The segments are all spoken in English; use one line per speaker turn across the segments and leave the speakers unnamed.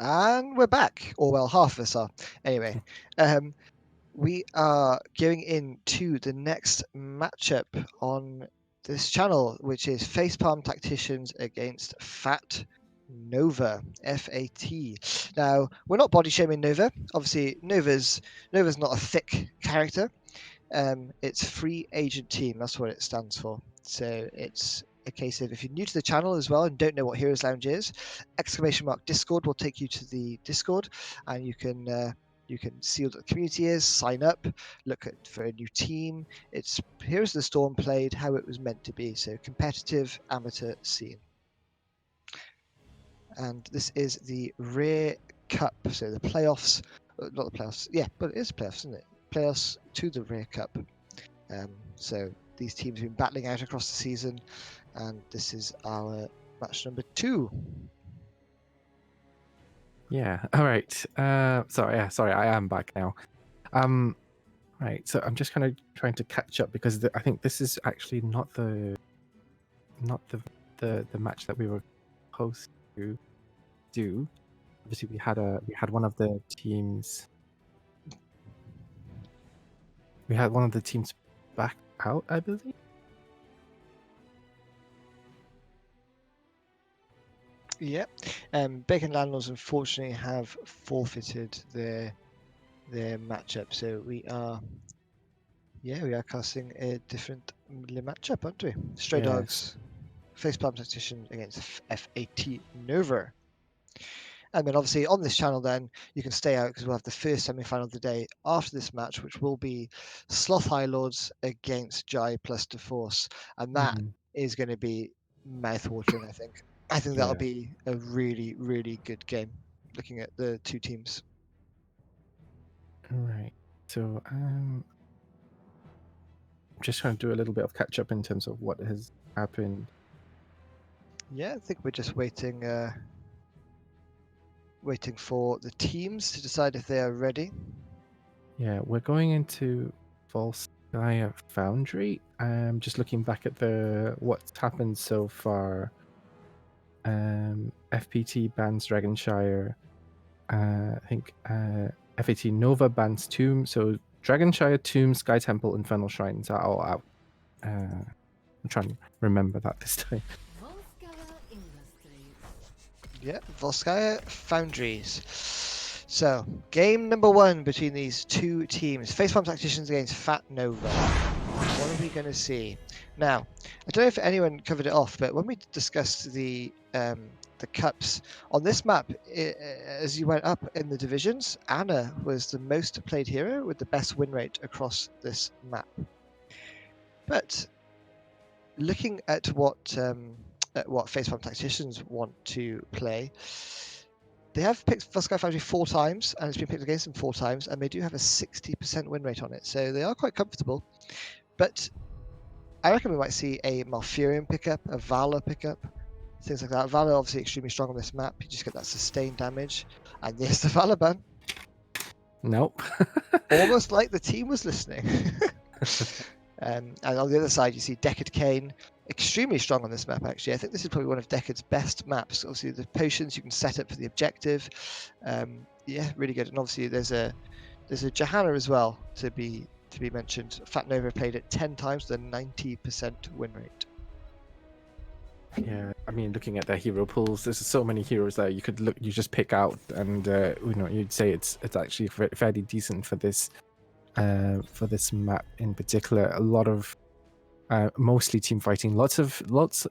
And we're back, or well, half of us are. Anyway, um, we are going into the next matchup on this channel, which is Facepalm Tacticians against Fat Nova, FAT. Now, we're not body shaming Nova. Obviously, Nova's not a thick character. It's free agent team. That's what it stands for. So it's a case of if you're new to the channel as well and don't know what Heroes Lounge is, !Discord will take you to the Discord, and you can see what the community is, sign up, look for a new team. It's Heroes of the Storm played how it was meant to be. So competitive amateur scene. And this is the Rare Cup. So the playoffs, not the playoffs. Yeah, but it is playoffs, isn't it? Playoffs to the Rare Cup. So these teams have been battling out across the season, and this is our match number 2.
Yeah. All right. Sorry. I am back now. Right. So I'm just kind of trying to catch up because I think this is actually not the match that we were supposed to do. Obviously, we had one of the teams. We had one of the teams back out, I believe.
Yeah. Bacon Landlords unfortunately have forfeited their matchup, so we are casting a different matchup, aren't we? Stray
Yes.
Dogs, Facepalm Tactician against FAT Nova. And then obviously on this channel then you can stay out because we'll have the first semi-final of the day after this match, which will be Sloth High Lords against Jai plus DeForce, and that is going to be mouth-watering. I think that'll be a really, really good game looking at the two teams.
Right. So I'm just trying to do a little bit of catch up in terms of what has happened.
Yeah, I think we're just waiting for the teams to decide if they are ready.
Yeah, we're going into Volskaya Foundry. Just looking back at what's happened so far. FPT bans Dragonshire. I think FAT Nova bans Tomb. So Dragonshire, Tomb, Sky Temple, Infernal Shrines are all out. I'm trying to remember that this time.
Yeah, Volskaya Foundries. So, game number 1 between these two teams. Facepalm Tacticians against Fat Nova. What are we going to see? Now, I don't know if anyone covered it off, but when we discussed the cups on this map, as you went up in the divisions, Anna was the most played hero with the best win rate across this map. But looking at what Facepalm Tacticians want to play, they have picked Volskaya Foundry 4 times, and it's been picked against them 4 times, and they do have a 60% win rate on it, so they are quite comfortable. But I reckon we might see a Malfurion pickup, a Valor pickup, things like that. Valor obviously extremely strong on this map. You just get that sustained damage, and there's the Valor ban.
Nope.
Almost like the team was listening. And on the other side, you see Deckard Kane, extremely strong on this map, actually. I think this is probably one of Deckard's best maps. Obviously, the potions you can set up for the objective. Yeah, really good. And obviously, there's a Johanna as well to be mentioned. Fat Nova played it 10 times with a 90% win rate.
Yeah, I mean, looking at their hero pools, there's so many heroes that you just pick out, and you'd say it's actually fairly decent for this map in particular. A lot of mostly team fighting. Lots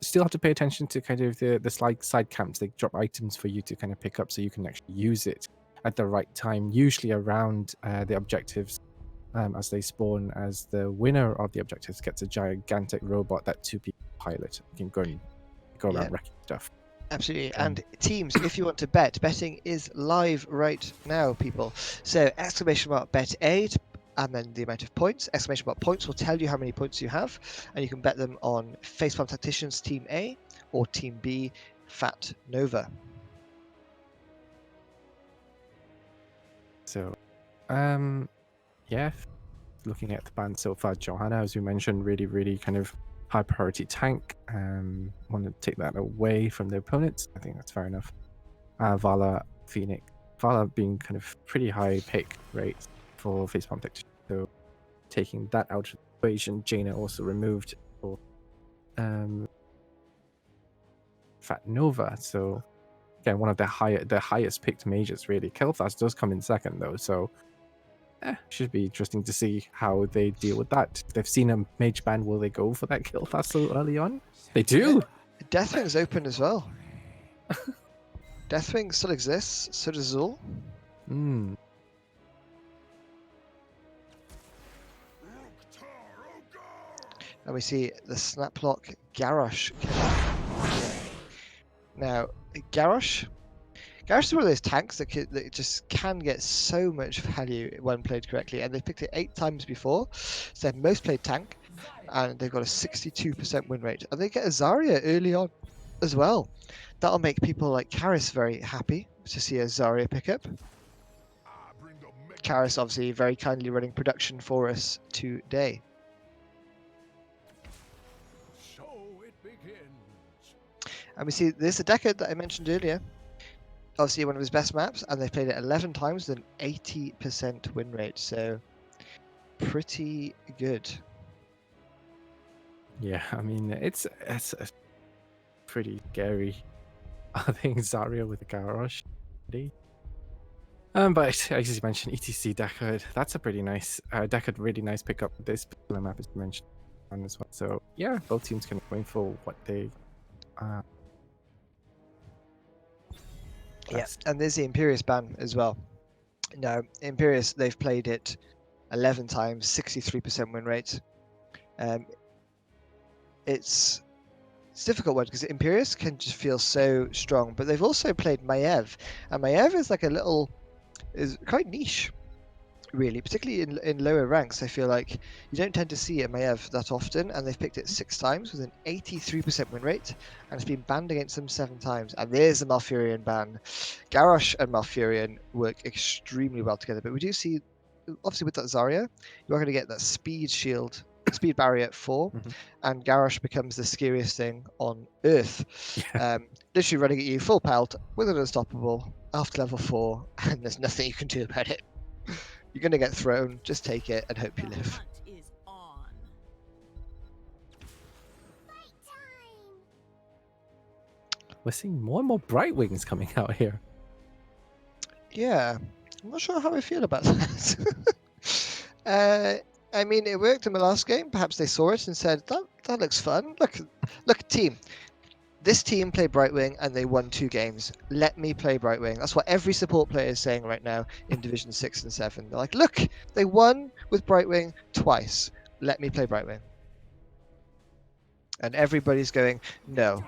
still have to pay attention to kind of the side camps. They drop items for you to kind of pick up so you can actually use it at the right time, usually around the objectives as they spawn, as the winner of the objectives gets a gigantic robot that 2 people pilot. You can go around wrecking stuff.
Absolutely. And teams, if you want to bet, betting is live right now, people. So !bet 8, and then the amount of points. !points will tell you how many points you have, and you can bet them on Facepalm Tacticians Team A or Team B, Fat Nova.
So, yeah, looking at the band so far, Johanna, as you mentioned, really, really kind of high priority tank. Want to take that away from the opponents. I think that's fair enough. Vala Phoenix. Vala being kind of pretty high pick rates for Facepalm Tacticians. So taking that out of the equation, Jaina also removed for Fat Nova. So again, one of the highest picked mages really. Kel'Thas does come in second though, so should be interesting to see how they deal with that. If they've seen a mage ban, will they go for that Kel'Thas so early on? They do.
Deathwing's open as well. Deathwing still exists, so does Zul.
Hmm.
And we see the Snaplock Garrosh. Now, Garrosh is one of those tanks that just can get so much value when played correctly, and they picked it 8 times before. It's their most played tank, and they've got a 62% win rate. And they get a Zarya early on as well. That'll make people like Karis very happy to see a Zarya pickup. Karis obviously very kindly running production for us today. And we see there's a Decade that I mentioned earlier. Obviously one of his best maps, and they've played it 11 times with an 80% win rate, so pretty good.
Yeah, I mean it's a pretty scary. I think Zarya with the Garrosh. But as you mentioned, ETC Decade, that's a pretty nice Decade, really nice pickup. This particular map is mentioned on as well. So yeah, both teams can going for what they.
Yeah, and there's the Imperius ban as well. Now, Imperius, they've played it 11 times, 63% win rate. It's a difficult one because Imperius can just feel so strong, but they've also played Maiev, and Maiev is like is quite niche, really, particularly in lower ranks. I feel like you don't tend to see a Maiev that often, and they've picked it 6 times with an 83% win rate, and it's been banned against them 7 times. And there's the Malfurion ban. Garrosh and Malfurion work extremely well together, but we do see, obviously with that Zarya, you are going to get that speed barrier at 4, and Garrosh becomes the scariest thing on Earth.
Yeah.
Literally running at you full pelt with an unstoppable after level 4, and there's nothing you can do about it. You're going to get thrown, just take it and hope you live.
We're seeing more and more Bright Wings coming out here.
Yeah, I'm not sure how I feel about that. I mean, it worked in the last game. Perhaps they saw it and said, that looks fun. Look, team. This team played Brightwing and they won 2 games. Let me play Brightwing. That's what every support player is saying right now in Division 6 and 7. They're like, look, they won with Brightwing twice. Let me play Brightwing. And everybody's going, no.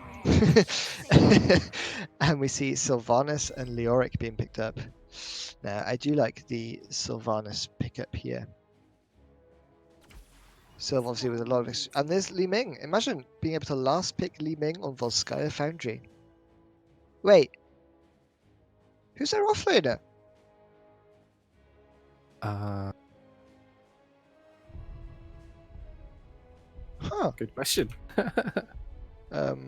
And we see Sylvanas and Leoric being picked up. Now, I do like the Sylvanas pickup here. So obviously with a lot of... And there's Li Ming. Imagine being able to last pick Li Ming on Volskaya Foundry. Wait. Who's their offlaner? Huh.
Good question. We'll have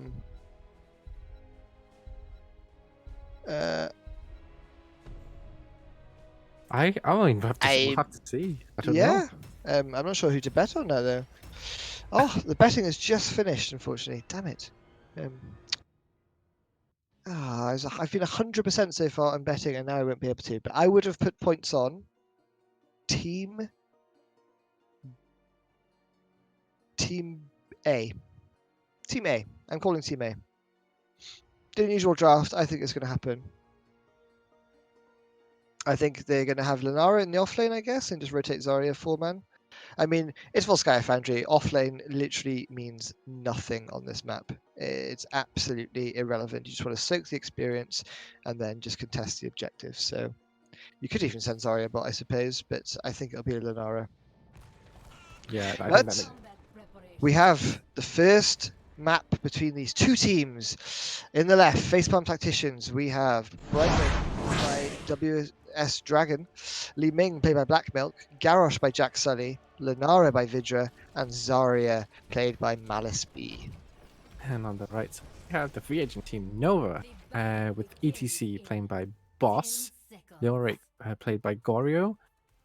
to see. I don't know.
I'm not sure who to bet on now, though. Oh, the betting has just finished, unfortunately. Damn it. I've been 100% so far on betting, and now I won't be able to. But I would have put points on Team A. Team A. I'm calling Team A. The unusual draft, I think it's going to happen. I think they're going to have Lunara in the offlane, I guess, and just rotate Zarya 4-man. I mean, it's Volskaya Foundry. Offlane literally means nothing on this map. It's absolutely irrelevant. You just want to soak the experience and then just contest the objectives. So you could even send Zarya bot, I suppose, but I think it'll be a Lunara.
Yeah, I
but
think
we have the first map between these 2 teams. In the left, Facepalm Tacticians, we have Brightwing by WS Dragon, Li Ming played by Black Milk, Garrosh by Jack Sully, Lunara by Vidra, and Zarya played by Malice B.
And on the right side, we have the free agent team Nova with ETC played by boss, Leoric, played by Goryo,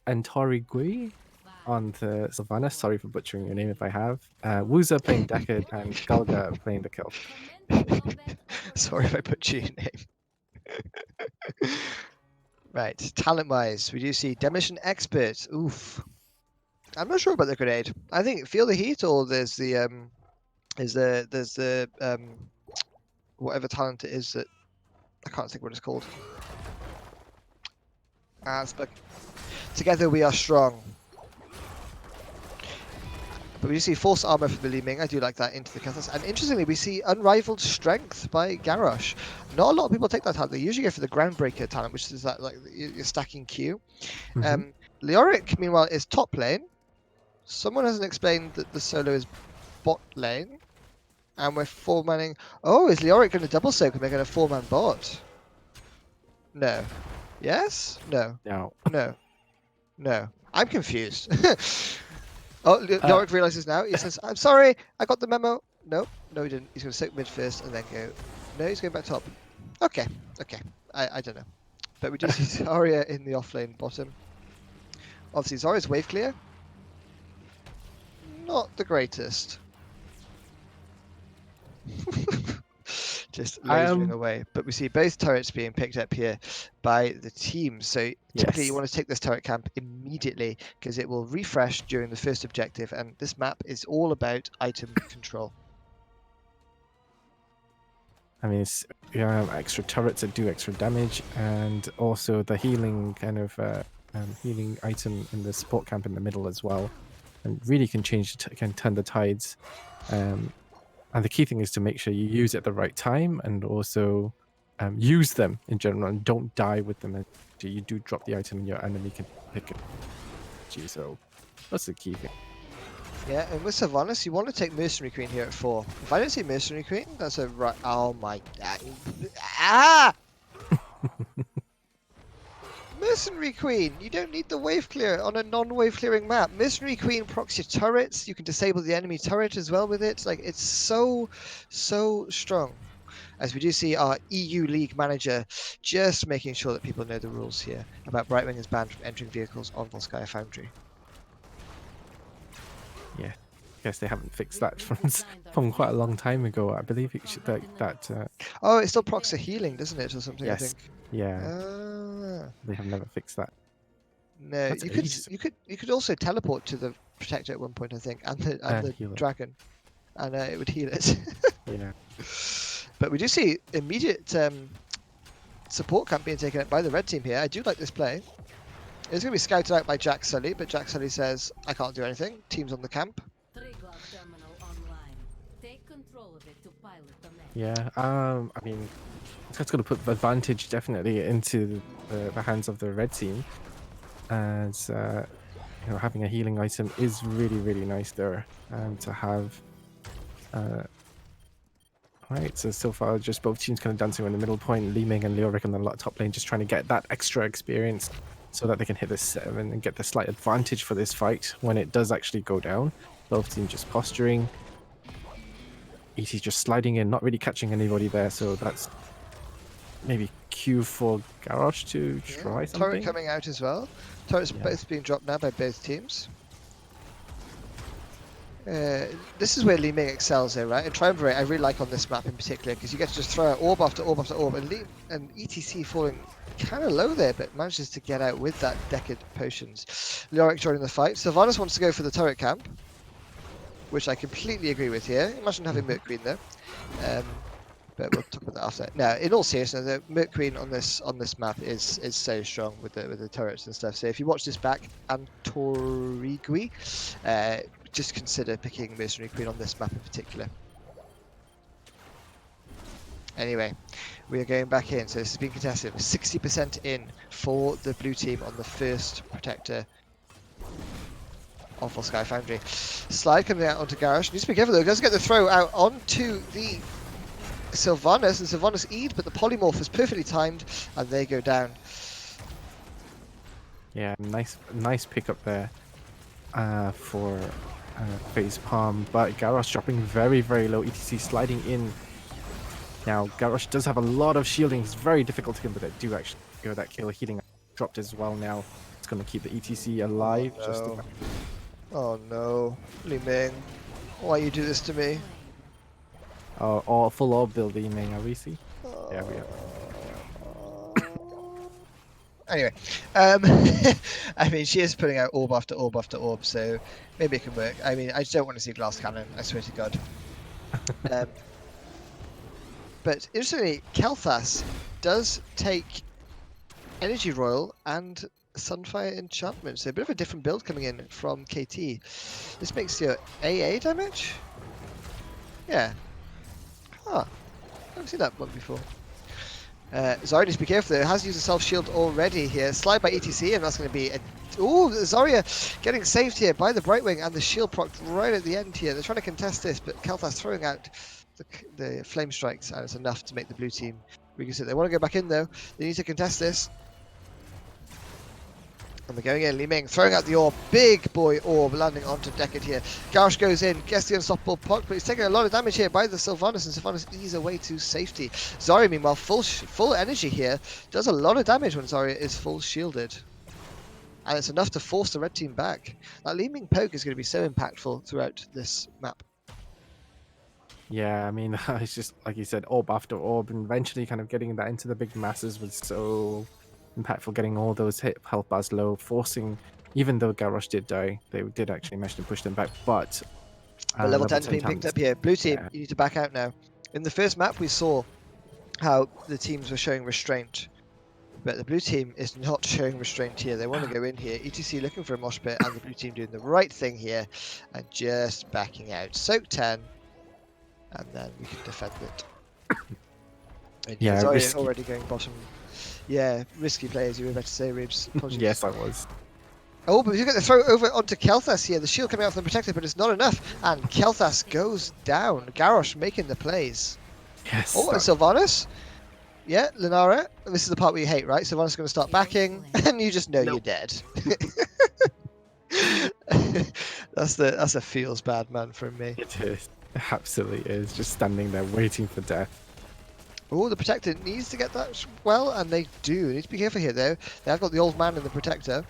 and Tori Gui on the Sylvanas. Sorry for butchering your name if I have. Wuza playing Deckard, and Galga playing the Kill.
Sorry if I put your name. Right, talent-wise, we do see Demolition Expert. Oof. I'm not sure about the grenade. I think Feel the Heat, or there's the whatever talent it is that I can't think what it's called. Together we are strong. But we do see Force Armor for the Li Ming. I do like that into the Kethas. And interestingly, we see Unrivaled Strength by Garrosh. Not a lot of people take that talent. They usually go for the Groundbreaker talent, which is that like you're stacking Q. Leoric, meanwhile, is top lane. Someone hasn't explained that the solo is bot lane. And we're 4-manning. Oh, is Leoric going to double soak and make it a 4-man bot? No. Yes? No.
No.
No. No. I'm confused. Oh, Leoric realizes now. He says, I'm sorry, I got the memo. No, he didn't. He's going to soak mid first and then go. No, he's going back top. Okay. I don't know. But we do see Zarya in the offlane bottom. Obviously, Zarya's wave clear. Not the greatest. Just lasering away. But we see both turrets being picked up here by the team. So typically you want to take this turret camp immediately because it will refresh during the first objective. And this map is all about item control.
I mean, it's extra turrets that do extra damage, and also the healing kind of healing item in the support camp in the middle as well, and really can can turn the tides. And the key thing is to make sure you use it at the right time, and also use them in general, and don't die with them. You do drop the item, and your enemy can pick it. So that's the key thing.
Yeah, and with Sylvanas, you want to take Mercenary Queen here at 4. If I don't see Mercenary Queen, that's a right. Oh my god! Ah! Mercenary Queen! You don't need the wave clear on a non-wave clearing map. Mercenary Queen procs your turrets. You can disable the enemy turret as well with it. Like, it's so strong. As we do see our EU League manager just making sure that people know the rules here about Brightwing is banned from entering vehicles on Volskaya Foundry.
Yeah, I guess they haven't fixed that from quite a long time ago. I believe it should
Oh, it still procs a healing, doesn't it, or something?
Yes.
I think.
Yeah. They have never fixed that.
No, you could also teleport to the protector at one point, I think, and the dragon, and it would heal it.
Yeah.
But we do see immediate support camp being taken up by the red team here. I do like this play. It's going to be scouted out by Jack Sully, but Jack Sully says, I can't do anything. Team's on the camp.
Yeah, I mean, that's going to put the advantage definitely into the hands of the red team. As, having a healing item is really, really nice there. To have... Right, so far just both teams kind of dancing on the middle point. Li Ming and Leoric on the top lane just trying to get that extra experience so that they can hit this 7 and get the slight advantage for this fight when it does actually go down. Both teams just posturing. ET just sliding in, not really catching anybody there, so that's maybe Q for Garrosh to try something.
Turret coming out as well. Turrets both being dropped now by both teams. This is where Li Ming excels here, right? And Triumvirate I really like on this map in particular because you get to just throw out orb after orb after orb, and ETC falling kind of low there, but manages to get out with that Deckard potions. Leoric joining the fight. Sylvanas wants to go for the turret camp, which I completely agree with here. Imagine having Merc Queen there. But we'll talk about that after. Now, in all seriousness, the Merc Queen on this map is so strong with the turrets and stuff. So if you watch this back, Antorigui, just consider picking Mercenary Queen on this map in particular. Anyway, we are going back in. So this has been contested. 60% in for the blue team on the first protector of Volskaya Foundry. Slide coming out onto Garrosh. Needs to be careful though. Doesn't get the throw out onto the Sylvanas, and Sylvanas Eid, but the polymorph is perfectly timed, and they go down.
Yeah, nice pickup there for Facepalm, but Garrosh dropping very, very low. ETC sliding in Now, Garrosh does have a lot of shielding. It's very difficult to kill, but they do actually go that kill. Healing dropped as well now. It's going to keep the ETC alive.
Oh
Just
no.
about.
Oh no. Li Ming, why you do this to me?
Or full orb build Ming, are we see? Yeah, we are.
Anyway, I mean, she is putting out orb after orb after orb, so maybe it can work. I mean, I just don't want to see glass cannon, I swear to God. But interestingly, Kel'Thas does take Energy Royal and Sunfire Enchantment, so a bit of a different build coming in from KT. This makes your AA damage? Yeah. Huh. I haven't seen that one before. Zarya needs to be careful though. Has used a self-shield already here. Slide by ETC, and that's going to be a... Ooh, Zarya getting saved here by the Brightwing, and the shield procced right at the end here. They're trying to contest this, but Kel'Thas throwing out the flame strikes, and it's enough to make the blue team reconsider. They want to go back in though. They need to contest this. And they're going in. Li Ming throwing out the orb. Big boy orb landing onto Deckard here. Garrosh goes in, gets the unstoppable puck, but he's taking a lot of damage here by the Sylvanas, and Sylvanas ease away to safety. Zarya, meanwhile, full energy here, does a lot of damage when Zarya is full shielded. And it's enough to force the red team back. That Li Ming poke is going to be so impactful throughout this map.
Yeah, I mean, it's just, like you said, orb after orb, and eventually kind of getting that into the big masses was so impactful, getting all those health bars low, forcing, even though Garrosh did die, they did actually manage to push them back, but...
level 10's being picked up here. Blue team, you need to back out now. In the first map, we saw how the teams were showing restraint, but the blue team is not showing restraint here. They want to go in here. ETC looking for a mosh pit, and the blue team doing the right thing here, and just backing out. Soak 10, and then we can defend it. And
yeah,
Zarya already going bottom. Yeah, risky players, you were about to say, Ridge.
Yes, I was.
Oh, but you get the throw over onto Kel'Thas here. The shield coming out from the Protector, but it's not enough. And Kel'Thas goes down. Garrosh making the plays.
Yes.
Oh, and Sylvanas. Yeah, Linara. This is the part we hate, right? Sylvanas is going to start backing, and you just know you're dead. That's a feels bad man from me.
It is. It absolutely is. Just standing there waiting for death.
Oh, the Protector needs to get that well, and they do. Need to be careful here, though. They have got the old man in the Protector.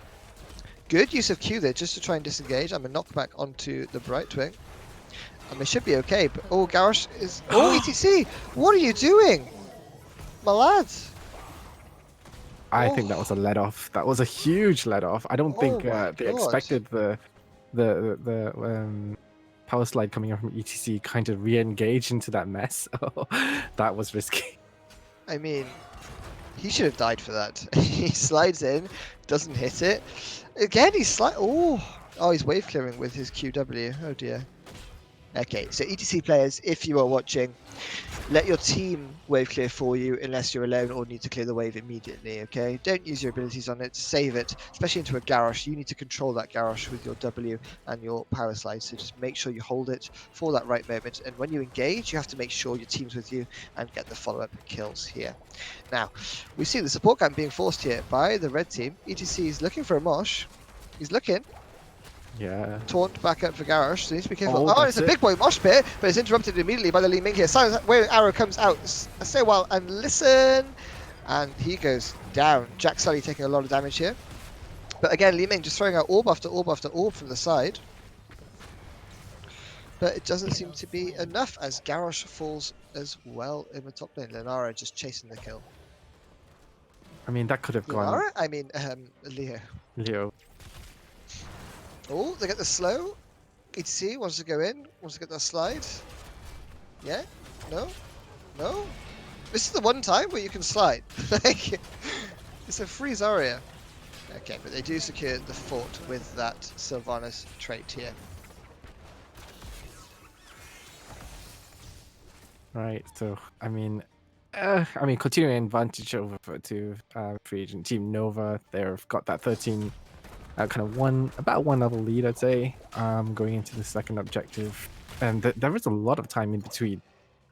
Good use of Q there, just to try and disengage. I'm a knockback onto the Brightwing. And they should be okay, but... Oh, Garrosh is... Oh, ETC! What are you doing? My lads!
I think that was a let-off. That was a huge let-off. I don't think they expected the power slide coming out from ETC kind of re-engage into that mess. That was risky.
I mean, he should have died for that. He slides in, doesn't hit it. Again, he's oh, he's wave clearing with his QW. Oh dear. Okay, so ETC players, if you are watching, let your team wave clear for you unless you're alone or need to clear the wave immediately, okay? Don't use your abilities on it, save it, especially into a Garrosh. You need to control that Garrosh with your W and your power slide, so just make sure you hold it for that right moment. And when you engage, you have to make sure your team's with you and get the follow-up kills here. Now, we see the support camp being forced here by the red team. ETC is looking for a mosh. He's looking.
Yeah.
Taunt back up for Garrosh, so he needs to be careful.
Oh,
It's a big boy mosh pit, but it's interrupted immediately by the Li Ming here. Silence where arrow comes out. Stay a while and listen. And he goes down. Jack Sully taking a lot of damage here. But again, Li Ming just throwing out orb after orb after orb from the side. But it doesn't seem to be enough as Garrosh falls as well in the top lane. Linara just chasing the kill.
I mean, that could have gone.
Linara? I mean, Leo.
Leo.
Oh, they get the slow. ETC wants to go in, wants to get that slide. Yeah? No? No? This is the one time where you can slide. Like, it's a free Zarya. Okay, but they do secure the fort with that Sylvanas trait here.
Right, so, I mean, continuing advantage over to free agent Team Nova. They've got that 13... kind of about one level lead, I'd say, going into the second objective. And there is a lot of time in between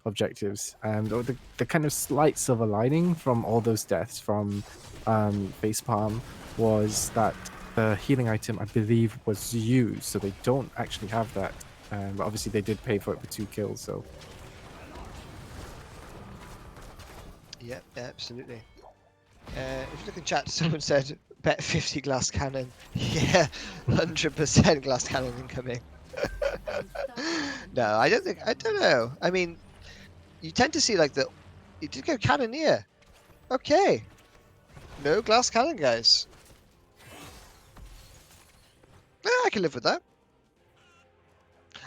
objectives. And the kind of slight silver lining from all those deaths from Facepalm was that the healing item, I believe, was used. So they don't actually have that. But obviously they did pay for it with 2 kills, so...
Yep, absolutely. If you look in chat, someone said bet 50 glass cannon. Yeah, 100% glass cannon incoming. No, I don't think. I don't know. I mean, you tend to see like the. You did go cannoneer. Okay. No glass cannon, guys. Yeah, I can live with that.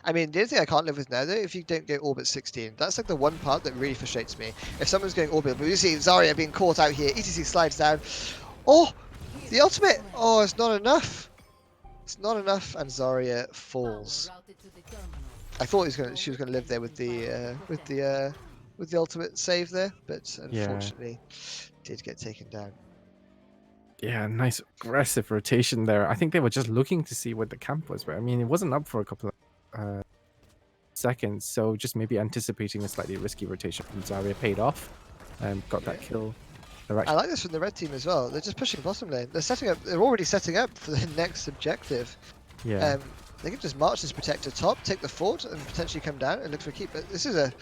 I mean, the only thing I can't live with now, though, if you don't go orbit 16, that's like the one part that really frustrates me. If someone's going orbit, but you see Zarya being caught out here, ETC slides down. Oh, the ultimate! Oh, it's not enough. It's not enough, and Zarya falls. I thought she was gonna live there with the ultimate save there, but unfortunately, did get taken down.
Yeah, nice aggressive rotation there. I think they were just looking to see what the camp was, but I mean, it wasn't up for a couple of seconds, so just maybe anticipating a slightly risky rotation from Zarya paid off and got that kill.
I like this from the red team as well. They're just pushing bottom lane. They're setting up. They're already setting up for the next objective.
Yeah.
They can just march this protector top, take the fort, and potentially come down and look for a keep. But this is a.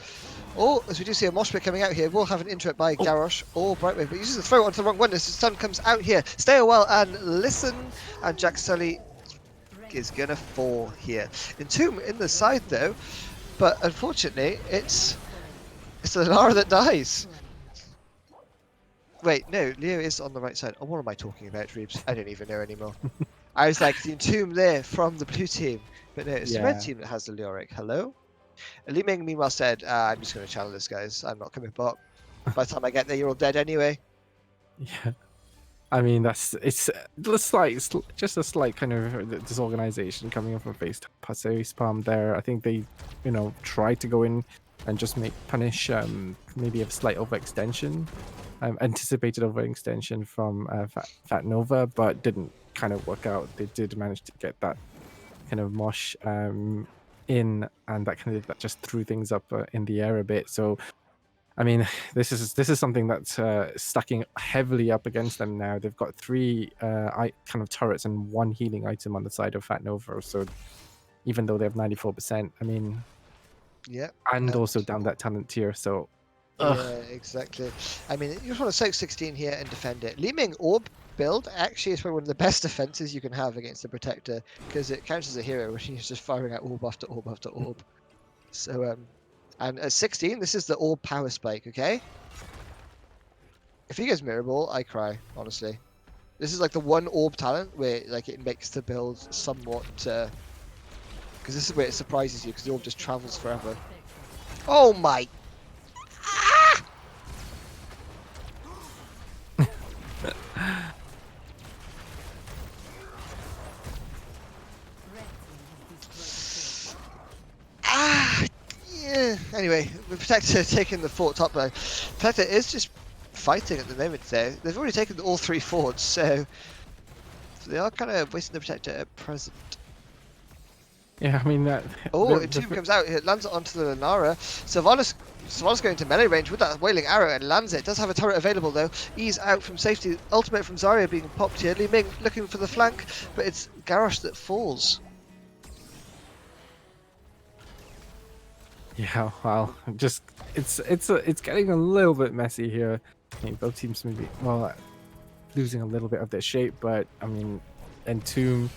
Oh, as we do see a mosh pit coming out here, we'll have an interrupt by Garrosh or Brightwave, but uses the throw onto the wrong one as the sun comes out here. Stay a while and listen, and Jack Sully is gonna fall here. Entomb in the side though, but unfortunately it's the Lara that dies. Wait, no, Leo is on the right side. Oh, what am I talking about, Reeves? I don't even know anymore. I was like, the Entomb there from the blue team. But no, it's the red team that has the Leoric. Hello? Li Ming, meanwhile, said, I'm just going to channel this, guys. I'm not coming back. By the time I get there, you're all dead anyway.
Yeah. I mean, it's just a slight kind of disorganization coming up from Facepalm there. I think they, tried to go in and just punish maybe a slight overextension. Anticipated overextension from Fat Nova, but didn't kind of work out. They did manage to get that kind of mosh in, and that just threw things up in the air a bit. So, I mean, this is something that's stacking heavily up against them now. They've got 3 kind of turrets and 1 healing item on the side of Fat Nova. So, even though they have 94%, I mean,
yeah,
and also down that talent tier. So.
Yeah, exactly. I mean, you just want to soak 16 here and defend it. Li Ming Orb build actually is probably one of the best defenses you can have against the Protector, because it counts as a hero when he's just firing out orb after orb after orb. So, and at 16, this is the orb power spike, okay? If he gets Mirror Ball, I cry, honestly. This is like the one orb talent where like it makes the build somewhat, because this is where it surprises you, because the orb just travels forever. Oh my! Yeah. Anyway, the Protector taking the fort top line. Protector is just fighting at the moment there. They've already taken all 3 forts, so they are kind of wasting the Protector at present.
Yeah, I mean that.
Oh, Entomb comes out. It lands onto the Lunara. Sylvanas going to melee range with that Wailing Arrow and lands it. Does have a turret available though. Ease out from safety. Ultimate from Zarya being popped here. Li Ming looking for the flank, but it's Garrosh that falls.
Yeah, well, just it's getting a little bit messy here. I mean, both teams maybe losing a little bit of their shape, but I mean, Entomb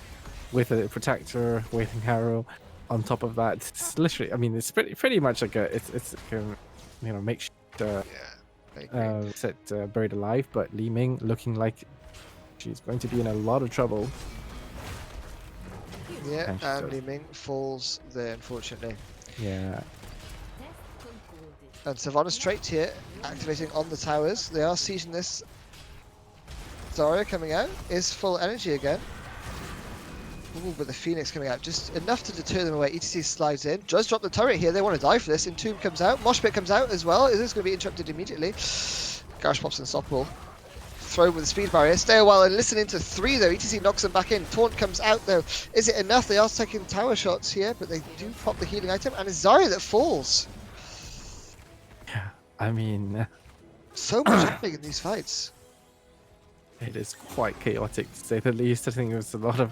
with a Protector, Wailing Arrow on top of that. It's literally, I mean, it's pretty much like it's makeshift set buried alive. But Li Ming looking like she's going to be in a lot of trouble.
Yeah, and Li Ming falls there, unfortunately.
Yeah.
And Sylvanas trait here, activating on the towers. They are sieging this. Zarya coming out, is full energy again. Ooh, but the Phoenix coming out, just enough to deter them away. ETC slides in, does drop the turret here, they want to die for this. Entomb comes out, Mosh Pit comes out as well. Is this going to be interrupted immediately? Garrosh pops unstoppable. Throw with the speed barrier, stay a while and listen into 3 though. ETC knocks them back in, Taunt comes out though. Is it enough? They are taking tower shots here, but they do pop the healing item, and it's Zarya that falls.
Yeah, I mean...
So much happening in these fights.
It is quite chaotic, to say the least. I think there's a lot of...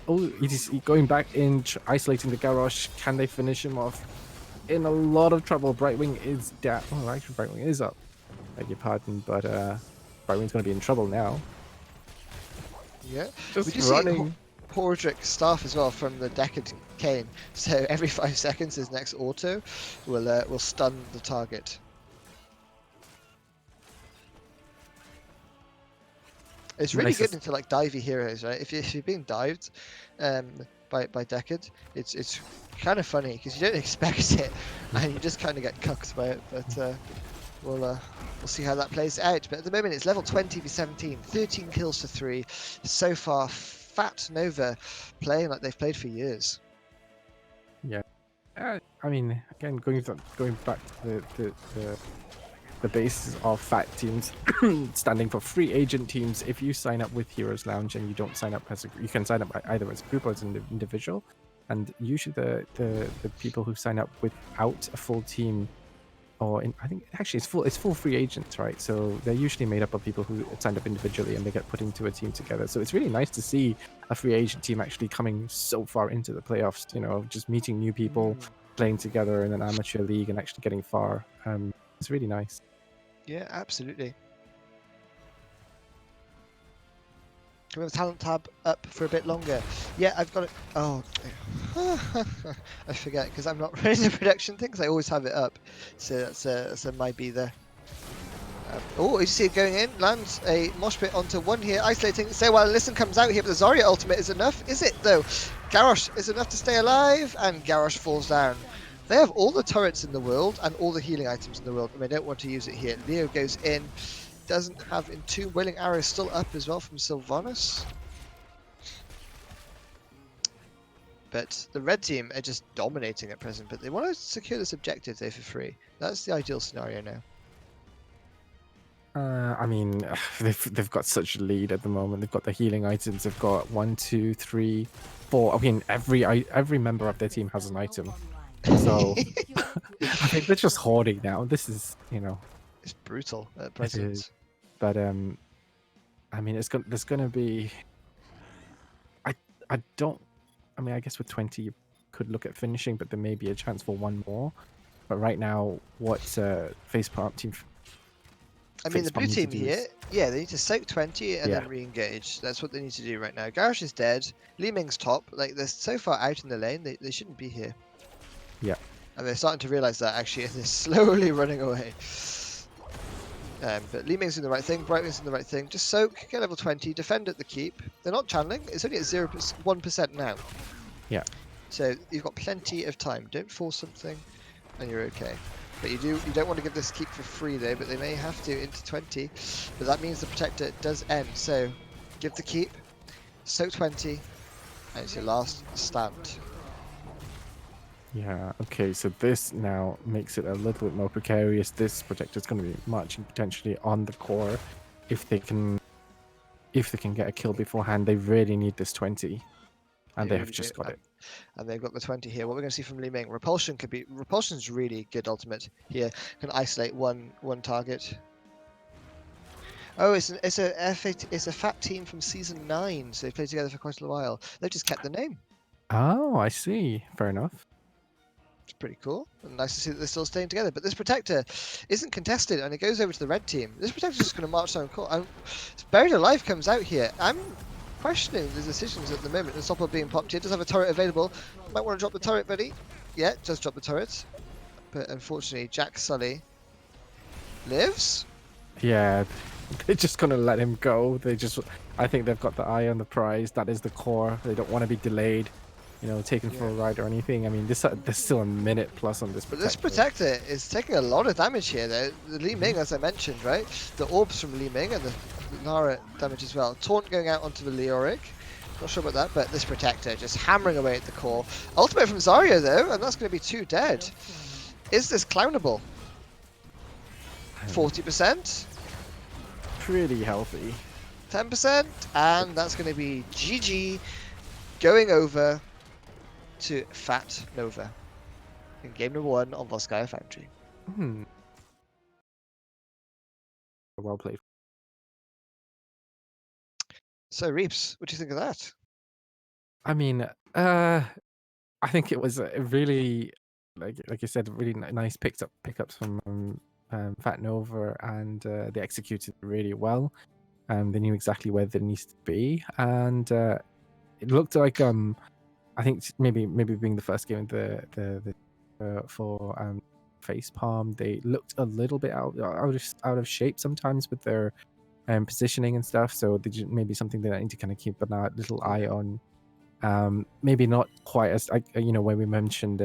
Oh, ETC going back in, isolating the Garrosh. Can they finish him off? In a lot of trouble. Brightwing is down. Oh, actually, Brightwing is up. beg your pardon, but Byron's going to be in trouble now.
Yeah.
Just
We do see
running.
Hordrick's staff as well from the Decade Cane. So every 5 seconds, his next auto will stun the target. It's really
Nice
good
as-
into like divey heroes, right? If you're being dived by Decade, it's kind of funny because you don't expect it, and you just kind of get cucked by it. But we'll see how that plays out. But at the moment, it's level 20 v 17, 13 kills to 3. So far, Fat Nova playing like they've played for years.
I mean, again, going back to the basis of fat teams, standing for free agent teams. If you sign up with Heroes Lounge and you don't sign up as you can sign up either as a group or as an individual. And usually the people who sign up without a full team, I think actually it's full free agents, right? So they're usually made up of people who signed up individually and they get put into a team together. So it's really nice to see a free agent team actually coming so far into the playoffs. Just meeting new people, playing together in an amateur league, and actually getting far. It's really nice.
Yeah, absolutely. Can we have the talent tab up for a bit longer? Yeah, I've got it. Oh, I forget because I'm not running the production thing because I always have it up. So that's a my be there. Oh, you see it going in, lands a mosh pit onto one here, isolating. So while Listen comes out here, but the Zarya ultimate is enough. Is it though? Garrosh is enough to stay alive, and Garrosh falls down. They have all the turrets in the world and all the healing items in the world, and they don't want to use it here. Leo goes in. Doesn't have Entomb. Wailing Arrow still up as well from Sylvanas. But the red team are just dominating at present, but they want to secure this objective though for free. That's the ideal scenario now.
I mean, they've got such a lead at the moment. They've got the healing items. They've got 1, 2, 3, 4. I mean, every member of their team has an item. So I think they're just hoarding now. This is,
It's brutal at
it
present.
is. But I mean, there's gonna be. I don't. I mean, I guess with 20 you could look at finishing, but there may be a chance for one more. But right now, what Facepalm team?
I mean, the blue
Facepalm need to
team
do
here, yeah, they need to soak 20 and
Yeah.
then re-engage. That's what they need to do right now. Garrosh is dead. Li Ming's top. Like, they're so far out in the lane, they shouldn't be here.
Yeah.
And they're starting to realize that, actually, and they're slowly running away. But Li Ming's doing the right thing, Brightwing's doing the right thing. Just soak, get level 20, defend at the keep. They're not channeling, it's only at 1% now.
Yeah.
So you've got plenty of time. Don't force something, and you're okay. But you don't want to give this keep for free though, but they may have to into 20. But that means the protector does end. So give the keep, soak 20, and it's your last stand.
Yeah, okay, so this now makes it a little bit more precarious. This protector is going to be marching potentially on the core. If they can get a kill beforehand, they really need this 20. And they have just got it.
And they've got the 20 here. What we're going to see from Li Ming, Repulsion's really good ultimate here. Can isolate one target. Oh, it's a fat team from season 9, so they've played together for quite a while. They've just kept the name.
Oh, I see. Fair enough.
It's pretty cool. And nice to see that they're still staying together. But this protector isn't contested, and it goes over to the red team. This protector's just going to march down court. Buried Alive comes out here. I'm questioning the decisions at the moment. The stopper being popped here. Does have a turret available. Might want to drop the turret, buddy. Yeah, does drop the turret. But unfortunately, Jack Sully lives.
Yeah, they're just going to let him go. I think they've got the eye on the prize. That is the core. They don't want to be delayed, taken for a ride or anything. I mean, there's still a minute plus on this protector.
But this protector is taking a lot of damage here, though. The Li Ming, as I mentioned, right? The orbs from Li Ming and the Nara damage as well. Taunt going out onto the Leoric. Not sure about that, but this protector just hammering away at the core. Ultimate from Zarya, though, and that's going to be 2 dead. Is this clownable? 40%?
Pretty healthy.
10%? And that's going to be GG going over to Fat Nova in game number 1 on Volskaya Foundry.
Well played.
So, Reeps, what do you think of that?
I mean, I think it was a really, like you said, really nice pickups from Fat Nova, and they executed it really well. They knew exactly where they needed to be, and it looked like I think maybe being the first game of the for Facepalm, they looked a little bit out of shape sometimes with their positioning and stuff. So maybe something that I need to kind of keep a little eye
Yeah.
on. Maybe not quite as when you mentioned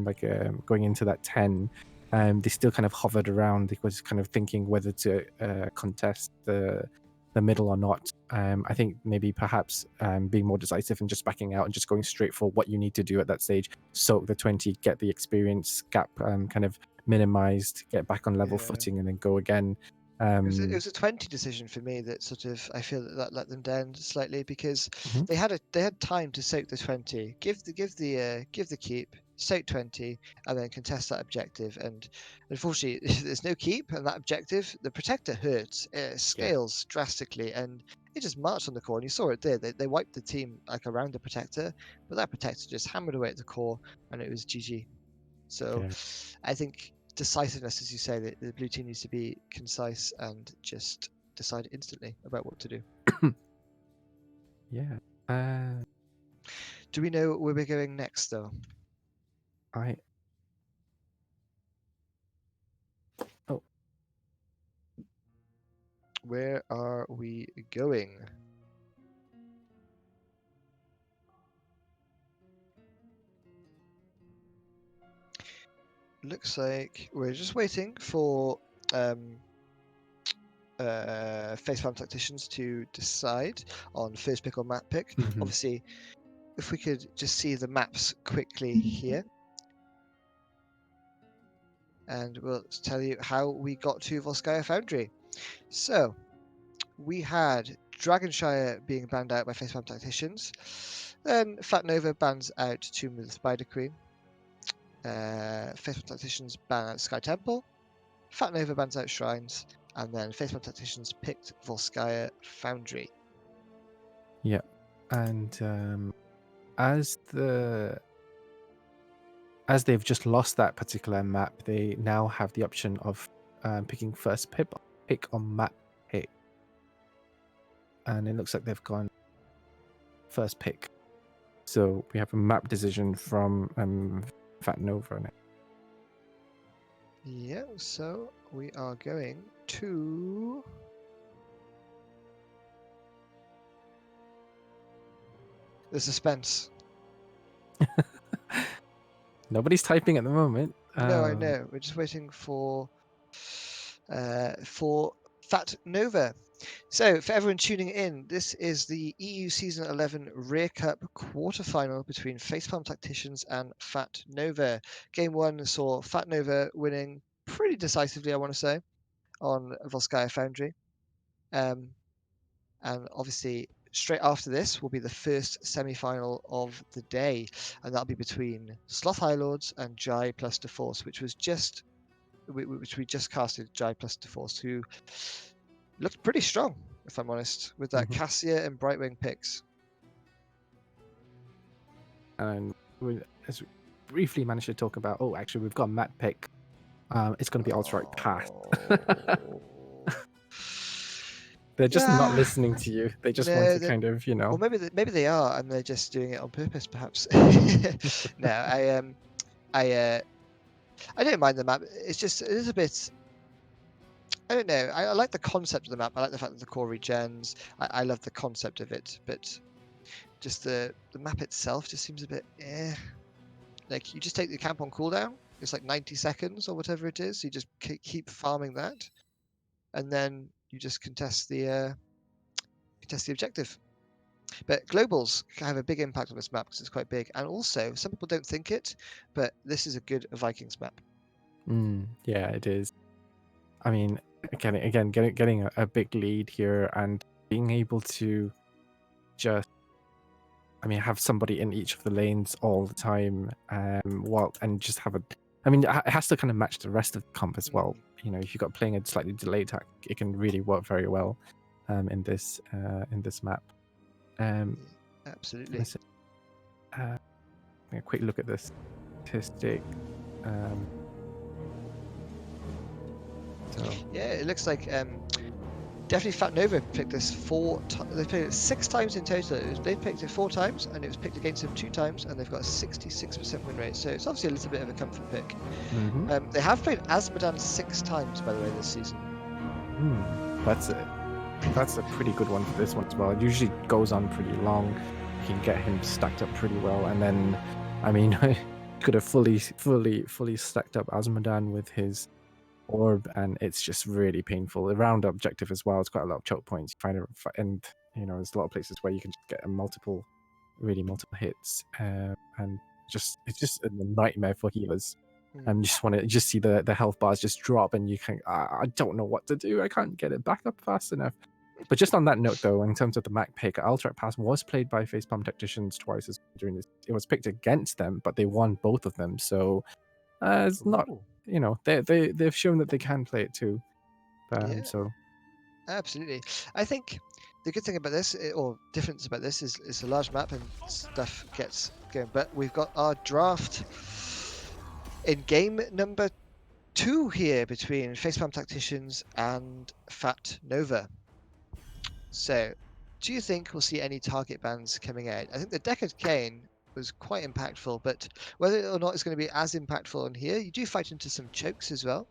like going into that 10, they still kind of hovered around. They was kind of thinking whether to contest the middle or not. I think maybe perhaps being more decisive and just backing out and just going straight for what you need to do at that stage. Soak the 20, get the experience gap kind of minimized, get back on level
Yeah.
footing, and then go again.
It was a 20 decision for me that sort of I feel that let them down slightly because
Mhm.
they had time to soak the 20, give the keep, soak 20, and then contest that objective. And unfortunately, there's no keep, and that objective, the protector hurts, it
Yeah,
scales drastically, and it just marched on the core. And you saw it there. They wiped the team like around the protector, but that protector just hammered away at the core, and it was GG. So
yeah,
I think decisiveness, as you say, the blue team needs to be concise and just decide instantly about what to do.
yeah.
Do we know where we're going next, though?
I oh
Where are we going? Looks like we're just waiting for um, Facepalm Tacticians to decide on first pick or map pick.
mhm.
Obviously, if we could just see the maps quickly here, and we'll tell you how we got to Volskaya Foundry. So, we had Dragonshire being banned out by Facepalm Tacticians. Then Fat Nova bans out Tomb of the Spider Queen. Facepalm Tacticians ban out Sky Temple. Fat Nova bans out Shrines. And then Facepalm Tacticians picked Volskaya Foundry.
Yeah, and as they've just lost that particular map, they now have the option of picking first pick on map pick, and it looks like they've gone first pick. So we have a map decision from Fat Nova now.
Yeah, so we are going to. The suspense.
Nobody's typing at the moment.
No, I know. We're just waiting for Fat Nova. So, for everyone tuning in, this is the EU Season 11 Rear Cup quarterfinal between Facepalm Tacticians and Fat Nova. Game 1 saw Fat Nova winning pretty decisively, I want to say, on Volskaya Foundry. And obviously, straight after this will be the first semi-final of the day, and that'll be between Sloth High Lords and Jai plus DeForce, which we just casted Jai plus DeForce, who looked pretty strong, if I'm honest, with that Cassia and Brightwing picks.
And as we briefly managed to talk about, actually, we've got a map pick. It's going to be alt-right path. They're just not
Yeah,
listening to you. They just want
no,
to kind of,
well, maybe they are, and they're just doing it on purpose, perhaps. No, I don't mind the map. It's just it is a bit. I don't know. I like the concept of the map. I like the fact that the core regens. I love the concept of it, but just the map itself just seems a bit eh. Like you just take the camp on cooldown. It's like 90 seconds or whatever it is. You just keep farming that, and then you just contest the objective. But globals have a big impact on this map because it's quite big, and also some people don't think it, but this is a good Vikings map.
Yeah, it is. I mean, again, getting a big lead here and being able to just, have somebody in each of the lanes all the time, and just have a. It has to kind of match the rest of the comp as well. If you've got playing a slightly delayed attack, it can really work very well, in this map.
Absolutely.
Let's a quick look at this statistic. So
Yeah, it looks like definitely Fat Nova picked this they played it 6 times in total. They picked it 4 times, and it was picked against them 2 times, and they've got a 66% win rate. So it's obviously a little bit of a comfort pick. They have played Azmodan 6 times, by the way, this season.
that's it. That's a pretty good one for this one as well. It usually goes on pretty long. You can get him stacked up pretty well, and then, I mean, could have fully stacked up Azmodan with his orb, and it's just really painful. Around objective as well, it's quite a lot of choke points. And there's a lot of places where you can just get multiple hits, and it's just a nightmare for healers. You just want to just see the health bars just drop, and you can I don't know what to do. I can't get it back up fast enough. But just on that note, though, in terms of the Mac pick, Alterac Pass was played by Facepalm Tacticians twice during this. It was picked against them, but they won both of them. So it's not, they've shown that they can play it too.
Yeah.
So
Absolutely. I think the good thing about this, or difference about this, is it's a large map and stuff gets going. But we've got our draft in game number 2 here between Facepalm Tacticians and Fat Nova. So, do you think we'll see any target bans coming out? I think the Deckard Kane was quite impactful, but whether or not it's going to be as impactful on here, you do fight into some chokes as well.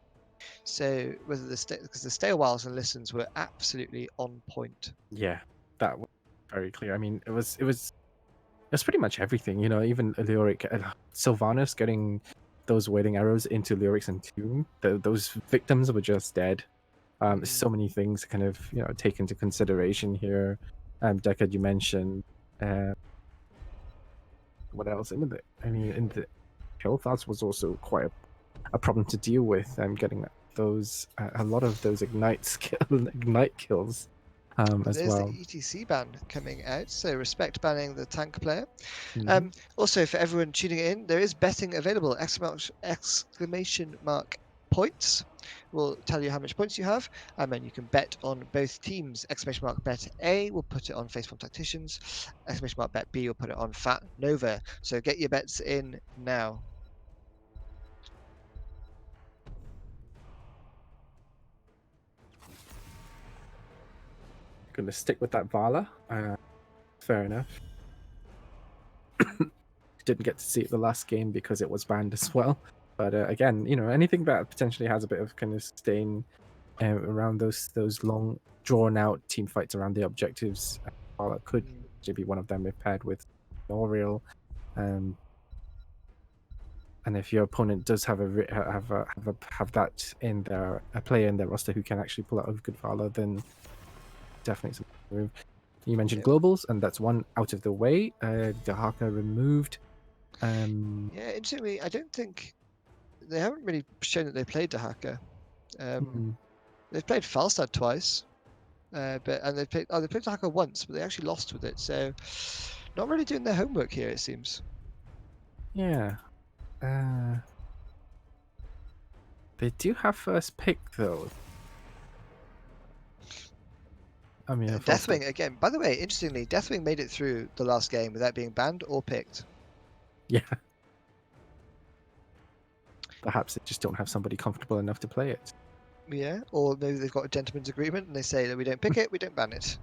So whether because the stay a whiles and listens were absolutely on point.
yeah, that was very clear. I mean, it was pretty much everything. Even Lyric, Sylvanas getting those waiting arrows into Lyric's Entomb. Those victims were just dead. So many things to kind of take into consideration here. Deckard, you mentioned. What else? In the kill thoughts was also quite a problem to deal with. Getting those a lot of those ignite kills as
There's
well.
the ETC ban coming out, so respect banning the tank player.
Mhm.
Also, for everyone tuning in, there is betting available! Exclamation mark points will tell you how much points you have, and then you can bet on both teams. Exclamation mark bet A will put it on Facepalm Tacticians. Exclamation mark bet B will put it on Fat Nova. So get your bets in now.
Going to stick with that Vala. Fair enough. Didn't get to see it the last game because it was banned as well. But again, anything that potentially has a bit of kind of stain around those long drawn out team fights around the objectives, Vala could be one of them if paired with Oriel. And if your opponent does have that in a player in their roster who can actually pull out a good Vala, then definitely some move. You mentioned globals, and that's one out of the way. Dahaka removed.
Yeah, interestingly, I don't think they haven't really shown that they played Dahaka. They've played Falstad twice, they played Dahaka once, but they actually lost with it. So, not really doing their homework here, it seems.
Yeah. They do have first pick though. I mean,
Deathwing again. By the way, interestingly, Deathwing made it through the last game without being banned or picked.
Yeah. Perhaps they just don't have somebody comfortable enough to play it.
Yeah, or maybe they've got a gentleman's agreement and they say that we don't pick it, we don't ban it.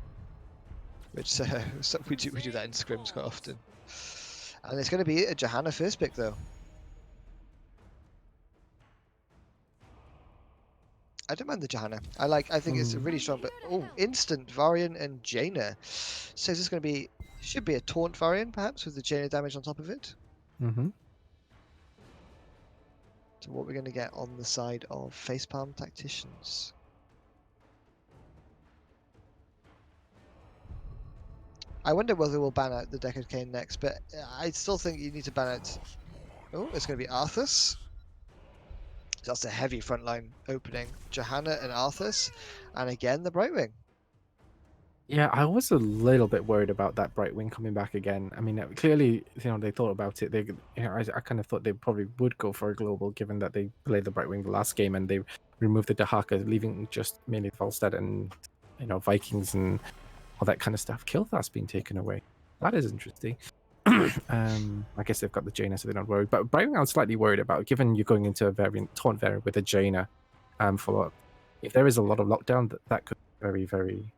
Which we do that in scrims quite often. And it's going to be a Johanna first pick though. I don't mind the Johanna. I think it's really strong, but instant Varian and Jaina. So this is going to should be a taunt Varian perhaps with the Jaina damage on top of it. So what we're going to get on the side of Facepalm Tacticians. I wonder whether we'll ban out the Deckard Kane next, but I still think you need to ban out. Oh, it's going to be Arthas. That's a heavy frontline opening. Johanna and Arthas, and again the Brightwing.
Yeah, I was a little bit worried about that Brightwing coming back again. I mean, clearly, they thought about it. I kind of thought they probably would go for a global, given that they played the Brightwing the last game and they removed the Dahaka, leaving just mainly Volstead and Vikings and all that kind of stuff. Kilthar's been taken away. That is interesting. I guess they've got the Jaina, so they're not worried. But Brightwing, I'm slightly worried about, given you're going into a taunt variant with a Jaina follow-up. if there is a lot of lockdown, that could be very, very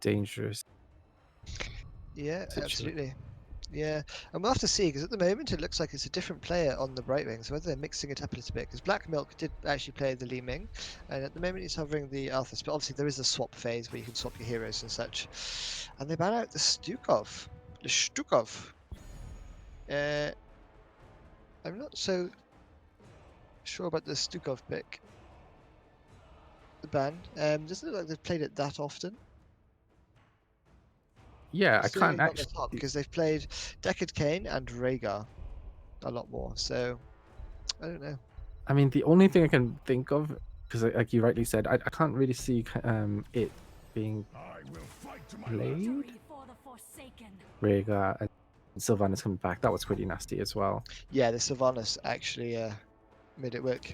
dangerous
Yeah,
situation.
absolutely. Yeah, and we'll have to see because at the moment it looks like it's a different player on the right wing. So whether they're mixing it up a little bit, because Black Milk did actually play the Li Ming, and at the moment he's hovering the Arthas. But obviously there is a swap phase where you can swap your heroes and such. And they ban out the Stukov. The Stukov. I'm not so sure about the Stukov pick. The ban. Doesn't look like they've played it that often.
Yeah, I
Certainly
can't
not the
actually.
top because they've played Deckard Cain and Rhaegar a lot more. So I don't know.
I mean, the only thing I can think of, because like you rightly said, I can't really see it being played. Rhaegar and Sylvanas coming back. That was pretty nasty as well.
Yeah, the Sylvanas actually made it work.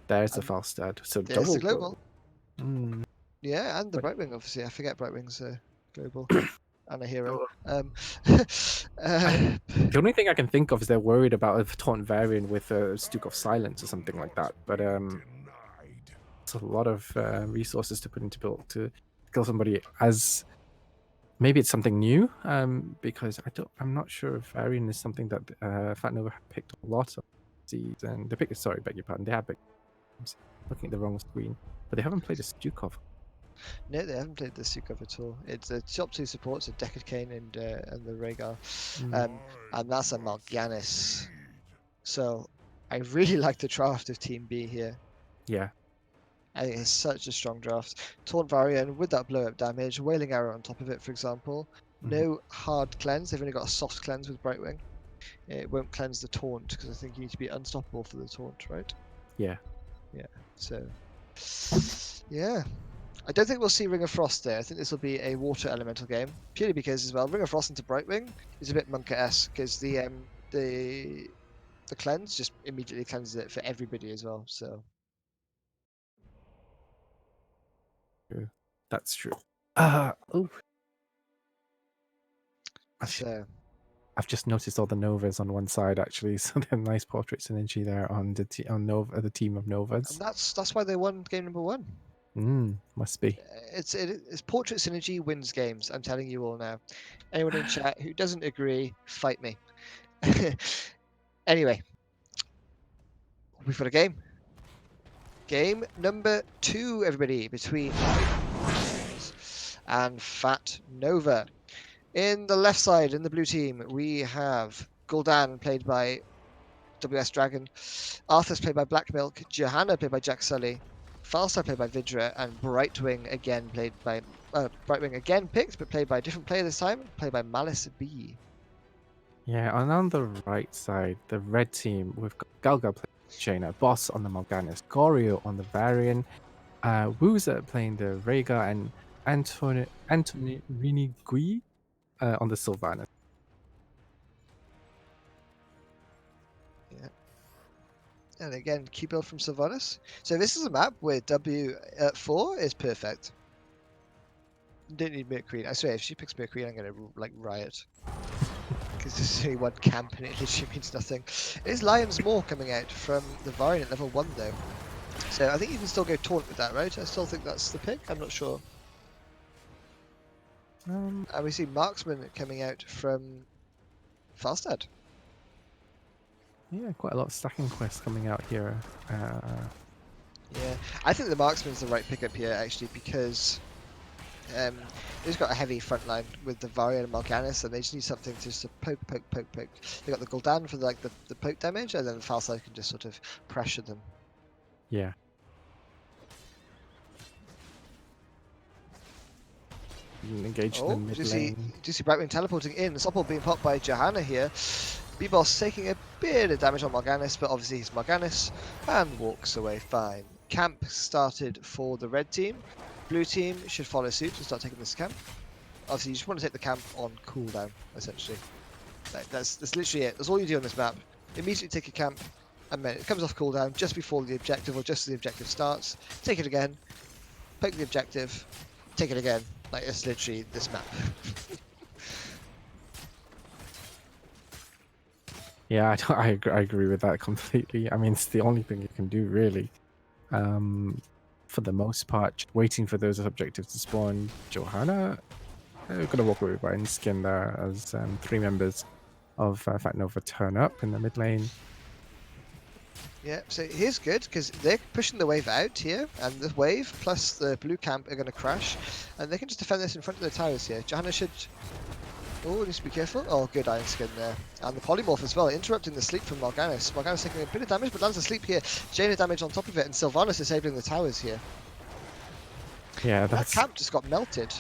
There's the
And
Falstad. So
there's the
double
global.
Mm.
Yeah, and the
But-
Brightwing, obviously. I forget Brightwing's global and a hero.
Oh. The only thing I can think of is they're worried about a taunt variant with a Stuke of Silence or something like that. But it's a lot of resources to put into build to kill somebody. As maybe it's something new, because I'm not sure if variant is something that Fat Nova picked a lot of seeds, and they picked. Sorry, beg your pardon. They have picked. I'm looking at the wrong screen, but they haven't played a Stukov.
No, they haven't played the Stukov at all. It's the top two supports of Deckard Cain and the Rhaegar. And that's a Mal'Ganis. So I really like the draft of Team B here.
Yeah.
I think it's such a strong draft. Taunt Varian with that blow up damage, Wailing Arrow on top of it, for example. No hard cleanse, they've only got a soft cleanse with Brightwing. It won't cleanse the taunt because I think you need to be unstoppable for the taunt, right?
Yeah.
Yeah. So, yeah. I don't think we'll see Ring of Frost there. I think this will be a water elemental game, purely because as well, Ring of Frost into Brightwing is a bit Monka-esque because the cleanse just immediately cleanses it for everybody as well. So
True. That's true. Oh. I've just noticed all the Novas on one side actually, so they're nice portrait synergy there on the the team of Novas.
And that's why they won game number 1.
Must be.
It's portrait synergy wins games. I'm telling you all now. Anyone in chat who doesn't agree, fight me. Anyway, we've got a game. Game number 2, everybody, between and Fat Nova. In the left side, in the blue team, we have Gul'dan, played by WS Dragon, Arthas, played by Black Milk, Johanna, played by Jack Sully, Falstar, played by Vidra, and Brightwing again picked, but played by a different player this time, played by Malice B.
Yeah, and on the right side, the red team, we've got Galga playing Jaina, Boss on the Mal'Ganis, Goryo on the Varian, Woozer playing the Rhaegar, and Anthony Rinigui on the Sylvanas.
Yeah. And again, key build from Sylvanas. So this is a map where W4 is perfect. You don't need Mercury. I swear, if she picks Mercury, I'm going to riot. Because there's only one camp and it literally means nothing. There's Lion's Maw coming out from the Varian at level 1 though. So I think you can still go taunt with that, right? I still think that's the pick. I'm not sure. And we see Marksman coming out from Falstad.
Yeah, quite a lot of stacking quests coming out here.
Yeah, I think the Marksman's the right pickup here actually because he's got a heavy front line with the Varian and Mal'Ganis, and they just need something to just poke. They got the Gul'dan for the poke damage, and then Falside can just sort of pressure them.
Yeah. Engaged in the mid lane.
Do you see Brightwing teleporting in? Soppel being popped by Johanna here. B-Boss taking a bit of damage on Mal'Ganis, but obviously he's Mal'Ganis and walks away fine. Camp started for the red team. Blue team should follow suit and start taking this camp. Obviously, you just want to take the camp on cooldown, essentially. That's literally it. That's all you do on this map. Immediately take a camp, and then it comes off cooldown just before the objective, or just as the objective starts. Take it again, poke the objective, take it again. Like, it's literally this map.
Yeah, I agree with that completely. I mean, it's the only thing you can do, really. For the most part, just waiting for those objectives to spawn. Johanna gonna walk away with Ryan's skin there as 3 members of Fat Nova turn up in the mid lane.
Yeah, so here's good because they're pushing the wave out here, and the wave plus the blue camp are going to crash, and they can just defend this in front of the towers here. Johanna should. Oh, needs to be careful. Oh, good iron skin there. And the polymorph as well, interrupting the sleep from Morganis. Morganis taking a bit of damage, but lands asleep here. Jaina damage on top of it, and Sylvanas disabling the towers here.
Yeah,
That
that's
camp just got melted.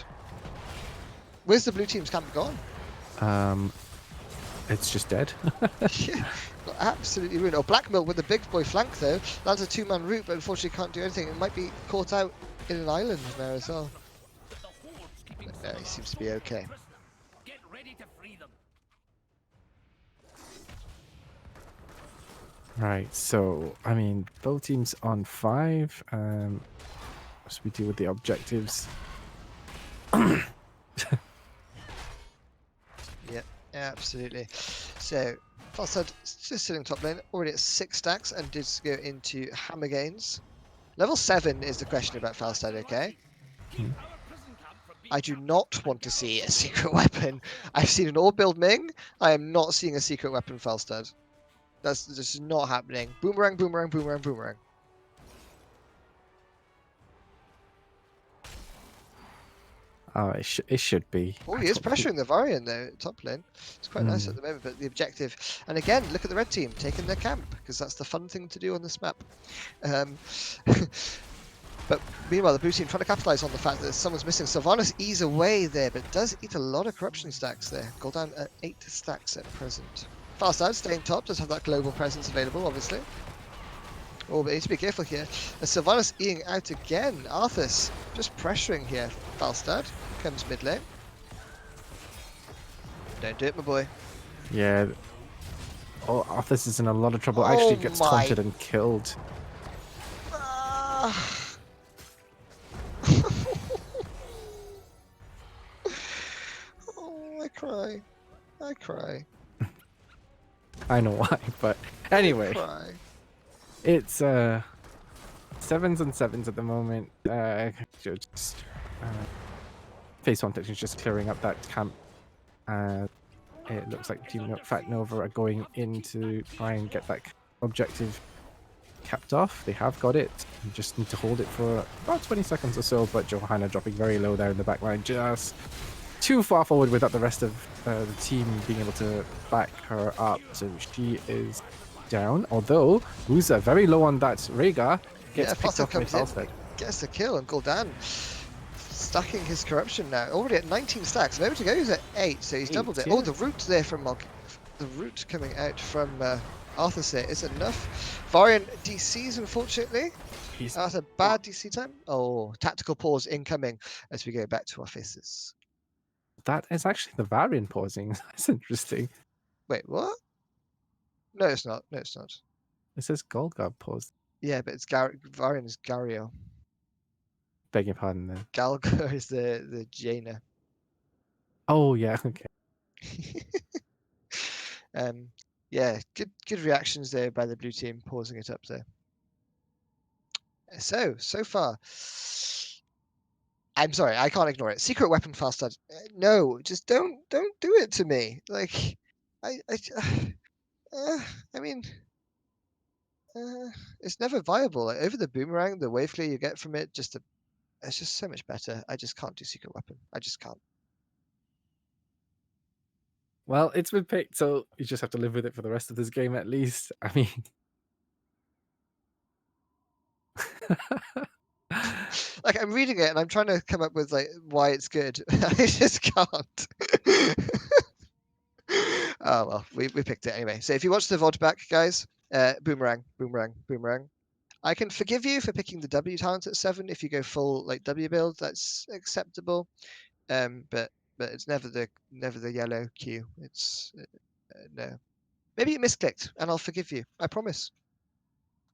Where's the blue team's camp gone?
it's just dead.
Yeah, got absolutely ruined. Oh, Black Milk with the big boy flank though. Lands a 2-man route, but unfortunately can't do anything. It might be caught out in an island now as well. But, he seems to be okay.
Get ready to free them.
Right, so I mean, both teams on 5. As we deal with the objectives.
Yeah, absolutely. So, Falstad just sitting top lane, already at 6 stacks and did go into hammer gains. Level 7 is the question about Falstad, okay? I do not want to see a secret weapon. I've seen an all build Ming. I am not seeing a secret weapon Falstad. That's just not happening. Boomerang, boomerang, boomerang, boomerang.
Oh, it should be.
Oh,
I
he is
don't think-
pressuring the Varian though, top lane. It's quite nice at the moment, but the objective. And again, look at the red team taking their camp, because that's the fun thing to do on this map. Um, but meanwhile, the blue team trying to capitalise on the fact that someone's missing. Sylvanas ease away there, but does eat a lot of corruption stacks there. Go down at 8 stacks at present. Farsight staying top, does have that global presence available, obviously. Oh, but needs to be careful here. As Sylvanas eating out again. Arthas just pressuring here. Falstad comes mid lane. Don't do it, my boy.
Yeah. Oh, Arthas is in a lot of trouble.
Oh
Actually gets
my-
taunted and killed.
Ah. Oh, I cry. I cry.
I know why, but
I
anyway,
cry.
it's 7s and 7s at the moment. Just Facepalm is just clearing up that camp. It looks like Team Fat Nova are going in to try and get that objective capped off. They have got it. You just need to hold it for about 20 seconds or so, but Johanna dropping very low there in the back line, just too far forward without the rest of the team being able to back her up. So she is down, although Musa very low on that Rhaegar gets
Yeah,
picked
Foster
up by
comes in,
Falstad.
gets the kill, and Gul'dan stacking his corruption now. Already at 19 stacks. A moment ago he was at 8, so he's doubled it.
Yeah.
Oh, the root there from the root coming out from Arthas there is enough. Varian DCs, unfortunately.
He's
That's a bad DC time. Oh, tactical pause incoming as we go back to our faces.
that is actually the Varian pausing. That's interesting.
Wait, what? No, it's not. No, it's not.
It says Golgab paused.
Yeah, but it's Varian is Gario.
Beg your pardon then.
Galgo is the Jaina.
Oh yeah, okay.
Yeah, good reactions there by the blue team, pausing it up there. So far, I'm sorry, I can't ignore it. Secret weapon fast start. No, just don't do it to me. Like, I I mean, it's never viable. Like, over the boomerang, the wave clear you get from it, it's just so much better. I just can't do secret weapon. I just can't.
Well, it's been picked, so you just have to live with it for the rest of this game at least. I mean,
Like, I'm reading it and I'm trying to come up with like why it's good. I just can't. Oh well, we picked it anyway. So if you watch the VOD back, guys, boomerang, boomerang, boomerang. I can forgive you for picking the W talent at 7 if you go full like W build. That's acceptable. But it's never the yellow Q. It's no. Maybe you misclicked, and I'll forgive you. I promise.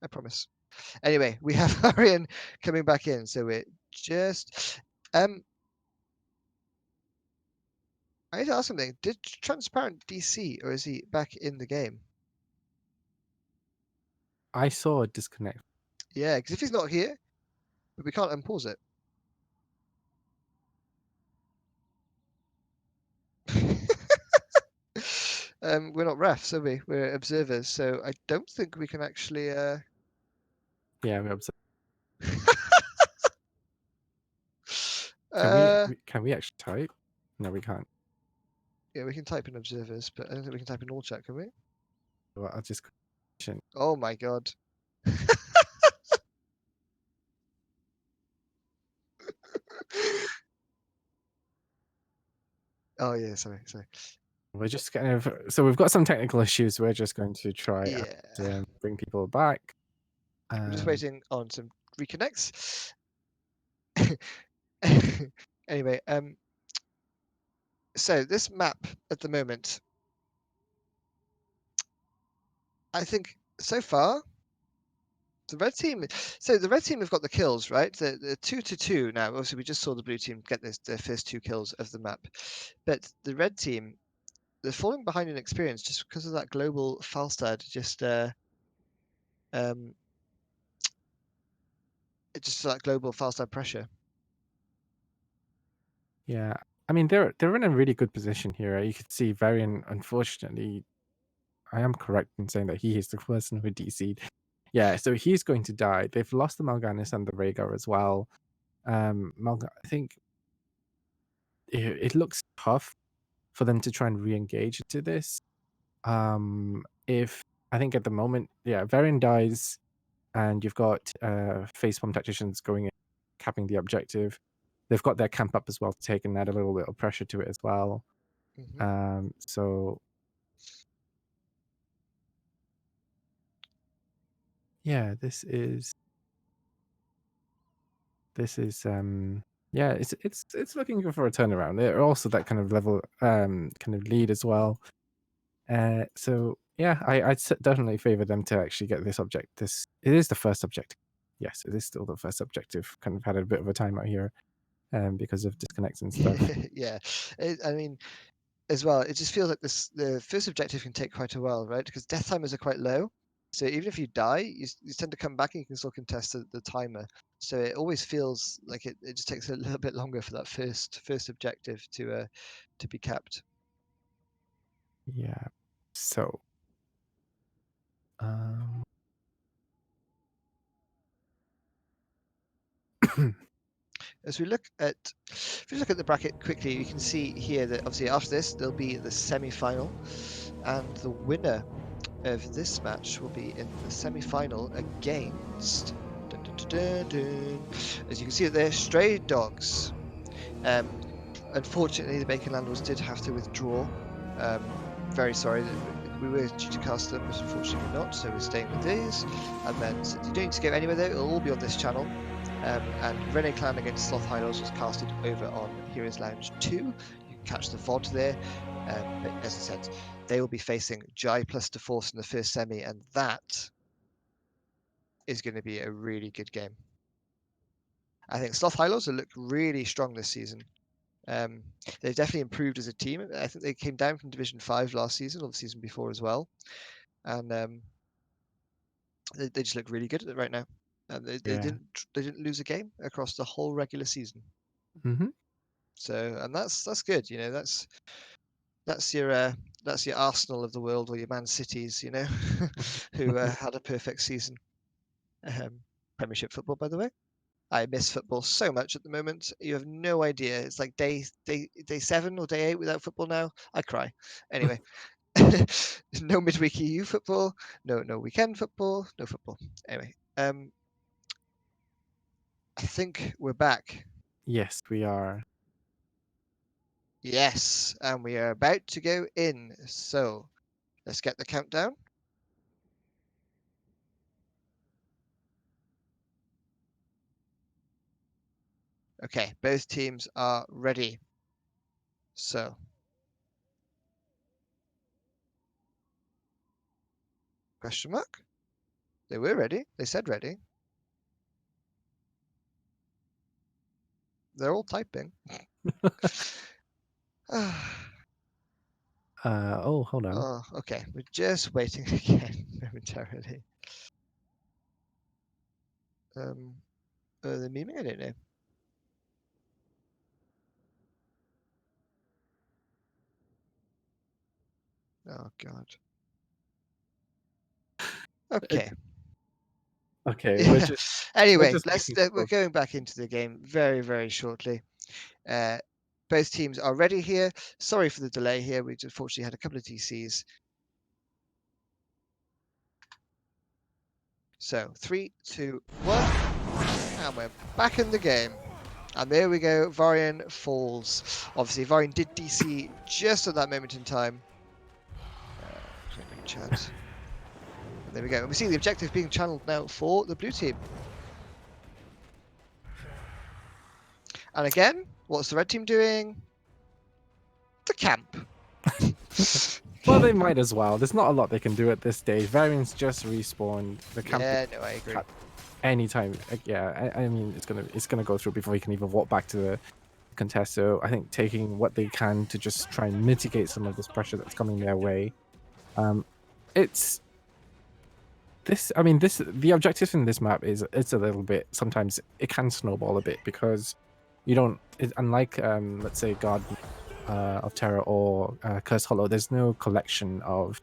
I promise. Anyway, we have Arian coming back in, so it just I need to ask something. Did Transparent DC, or is he back in the game?
I saw a disconnect.
Yeah, because if he's not here, we can't unpause it. We're not refs, are we? We're observers, so I don't think we can actually.
Yeah, we observed.
uh,
Can we actually type? No, we can't.
yeah, we can type in observers, but I don't think we can type in all chat, can we?
Well, I'll just.
Oh my god. Oh yeah, sorry.
We're just kind of so we've got some technical issues. We're just going to try
Yeah,
and bring people back.
we're just
Um,
waiting on some reconnects. Anyway, so this map at the moment, I think so far the red team. So the red team have got the kills, right? The 2-2 now. Obviously, we just saw the blue team get their first 2 kills of the map, but the red team, they're falling behind in experience just because of that global Falstad. Um, just that global Falstad pressure.
yeah, I mean they're in a really good position here. You could see Varian. Unfortunately, I am correct in saying that he is the person who DC'd. Yeah, so he's going to die. They've lost the Mal'Ganis and the Rhaegar as well. I think it looks tough for them to try and re-engage into this. If I think at the moment, yeah, Varian dies, and you've got Facepalm Tacticians going in, capping the objective. They've got their camp up as well to take and add a little bit of pressure to it as well. So yeah, yeah, it's looking good for a turnaround. They're also that kind of level kind of lead as well. So yeah, definitely favor them to actually get this object. It is the first objective. Yes, it is still the first objective. Kind of had a bit of a timeout here, because of disconnects and stuff.
Yeah, I mean, as well, it just feels like the first objective can take quite a while, right? Because death timers are quite low. So even if you die, you tend to come back and you can still contest the timer. So it always feels like it just takes a little bit longer for that first objective to be capped.
Yeah. So, um,
As we look at if we look at the bracket quickly, you can see here that obviously after this there'll be the semi-final, and the winner of this match will be in the semi-final against. Dun, dun, dun, dun, as you can see there, Stray Dogs. Unfortunately, the Bacon Landlords did have to withdraw. Very sorry. We were due to cast them, but unfortunately not. So we're staying with these. And then so you don't need to go anywhere there. It'll all be on this channel. And Rene Clan against Sloth Highlands was casted over on Heroes Lounge 2. You can catch the VOD there. But as I said, they will be facing Jai plus DeForce in the first semi, and that is going to be a really good game. I think Sloth Highlands will look really strong this season. They've definitely improved as a team. I think they came down from Division 5 last season, or the season before as well. And they just look really good at it right now. And they
yeah.
didn't lose a game across the whole regular season.
Mm-hmm.
So, and that's good. You know, that's your Arsenal of the world, or your Man Cities. You know, who had a perfect season. Premiership football, by the way. I miss football so much at the moment. You have no idea. It's like day 7 or day 8 without football now. I cry. Anyway, no midweek EU football, no weekend football, no football. Anyway, I think we're back.
Yes, we are.
Yes, and we are about to go in. So let's get the countdown. Okay, both teams are ready. So question mark? They were ready. They said ready. They're all typing.
Oh, hold on.
Oh, okay. We're just waiting again momentarily. the memeing? I don't know. Oh god. Okay.
Okay,
Yeah.
we're
Anyway,
just
let's
making
we're
sure.
going back into the game very, very shortly. Both teams are ready here. Sorry for the delay here. We unfortunately had a couple of DCs. So 3, 2, 1, and we're back in the game. And there we go. Varian falls. Obviously, Varian did DC just at that moment in time. Chat. And there we go. And we see the objective being channeled now for the blue team. And again, what's the red team doing? The camp.
Well, they might as well. There's not a lot they can do at this stage. Variants just respawned. The camp
Yeah, no, I agree.
anytime. Yeah, I mean it's gonna go through before he can even walk back to the contest. So I think taking what they can to just try and mitigate some of this pressure that's coming their way. It's this. I mean, the objective in this map is it's a little bit. Sometimes it can snowball a bit because you don't. Unlike let's say God of Terror or Curse Hollow, there's no collection of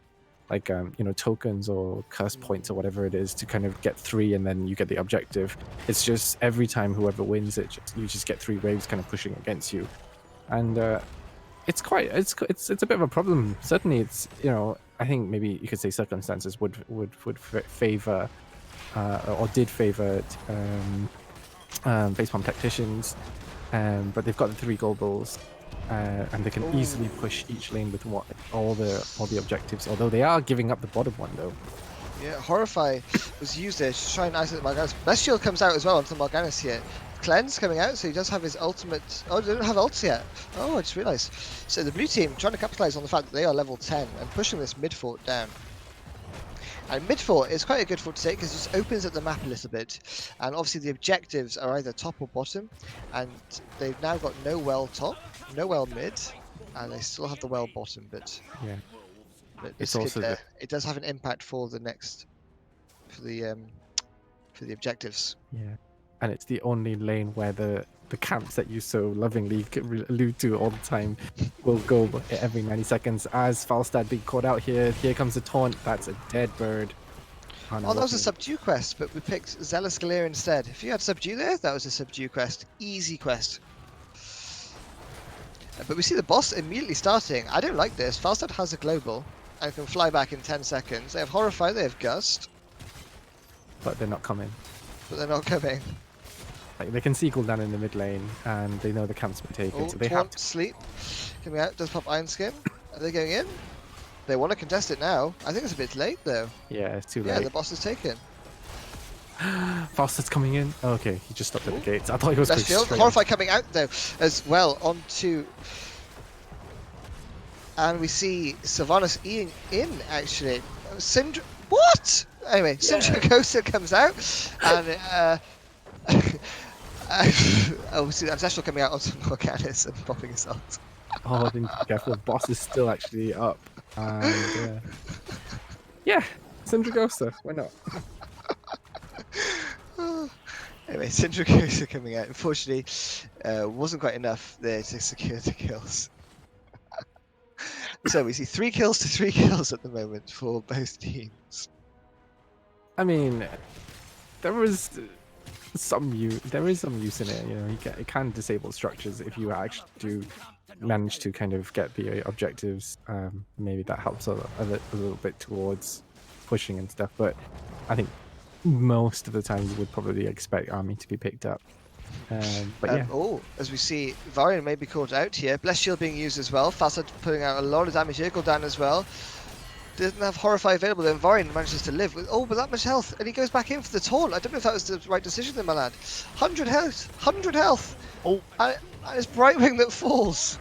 like tokens or curse points or whatever it is to kind of get 3 and then you get the objective. It's just every time whoever wins it, you just get 3 waves kind of pushing against you, and it's a bit of a problem. Certainly, it's I think maybe you could say circumstances would favor or did favor Facepalm Tacticians, but they've got the 3 globals. And they can easily push each lane with all the objectives. Although they are giving up the bottom one though.
Yeah, Horrify was used there to try and isolate Morganus. Bestial comes out as well onto Morganus here. Cleanse coming out, so he does have his ultimate. Oh, they don't have ults yet. Oh, I just realised. So the blue team trying to capitalise on the fact that they are level 10 and pushing this mid fort down. And mid fort is quite a good fort to take because it just opens up the map a little bit. And obviously the objectives are either top or bottom. And they've now got no well top, no well mid, and they still have the well bottom. But
yeah,
it's also it does have an impact for the next for the objectives.
Yeah, and it's the only lane where the camps that you so lovingly allude to all the time will go every 90 seconds. As Falstad being caught out here, here comes the taunt. That's a dead bird.
Oh, that was a subdue quest, but we picked Zealous Galir instead. If you had subdue there, that was a subdue quest. Easy quest. But we see the boss immediately starting. I don't like this. Falstad has a global and can fly back in 10 seconds. They have Horrify, they have Gust.
But they're not coming.
But they're not coming.
Like they can see cooldown in the mid lane, and they know the camp's been taken,
Oh,
so they have to
sleep. Coming out, does pop Iron Skin. Are they going in? They want to contest it now. I think it's a bit late though.
Yeah, it's too late.
Yeah, the boss is taken.
Fastest coming in. Oh, okay, he just stopped at the gates. I thought he was going straight on.
Horrify coming out though as well onto. And we see Sylvanas eating in actually. Syndra. What? Anyway, Syndra Kosa comes out and. Oh, see, Ancestral coming out onto Morganus and popping his ult.
Oh, then careful. The boss is still actually up. And yeah, Syndragosa. Why not?
Anyway, Syndragosa coming out. Unfortunately, wasn't quite enough there to secure the kills. So we see 3 kills to 3 kills at the moment for both teams.
I mean, there is some use in it. You know, it can disable structures if you actually do manage to kind of get the objectives. Maybe that helps a little bit towards pushing and stuff. But I think most of the time you would probably expect army to be picked up. But yeah.
Oh, as we see, Varian may be called out here. Bless Shield being used as well. Facet putting out a lot of damage here. Gul'dan as well. Doesn't have Horrify available, then Varian manages to live with with that much health, and he goes back in for the taunt. I don't know if that was the right decision then, my lad. 100 health, 100 health.
Oh,
and it's Brightwing that falls.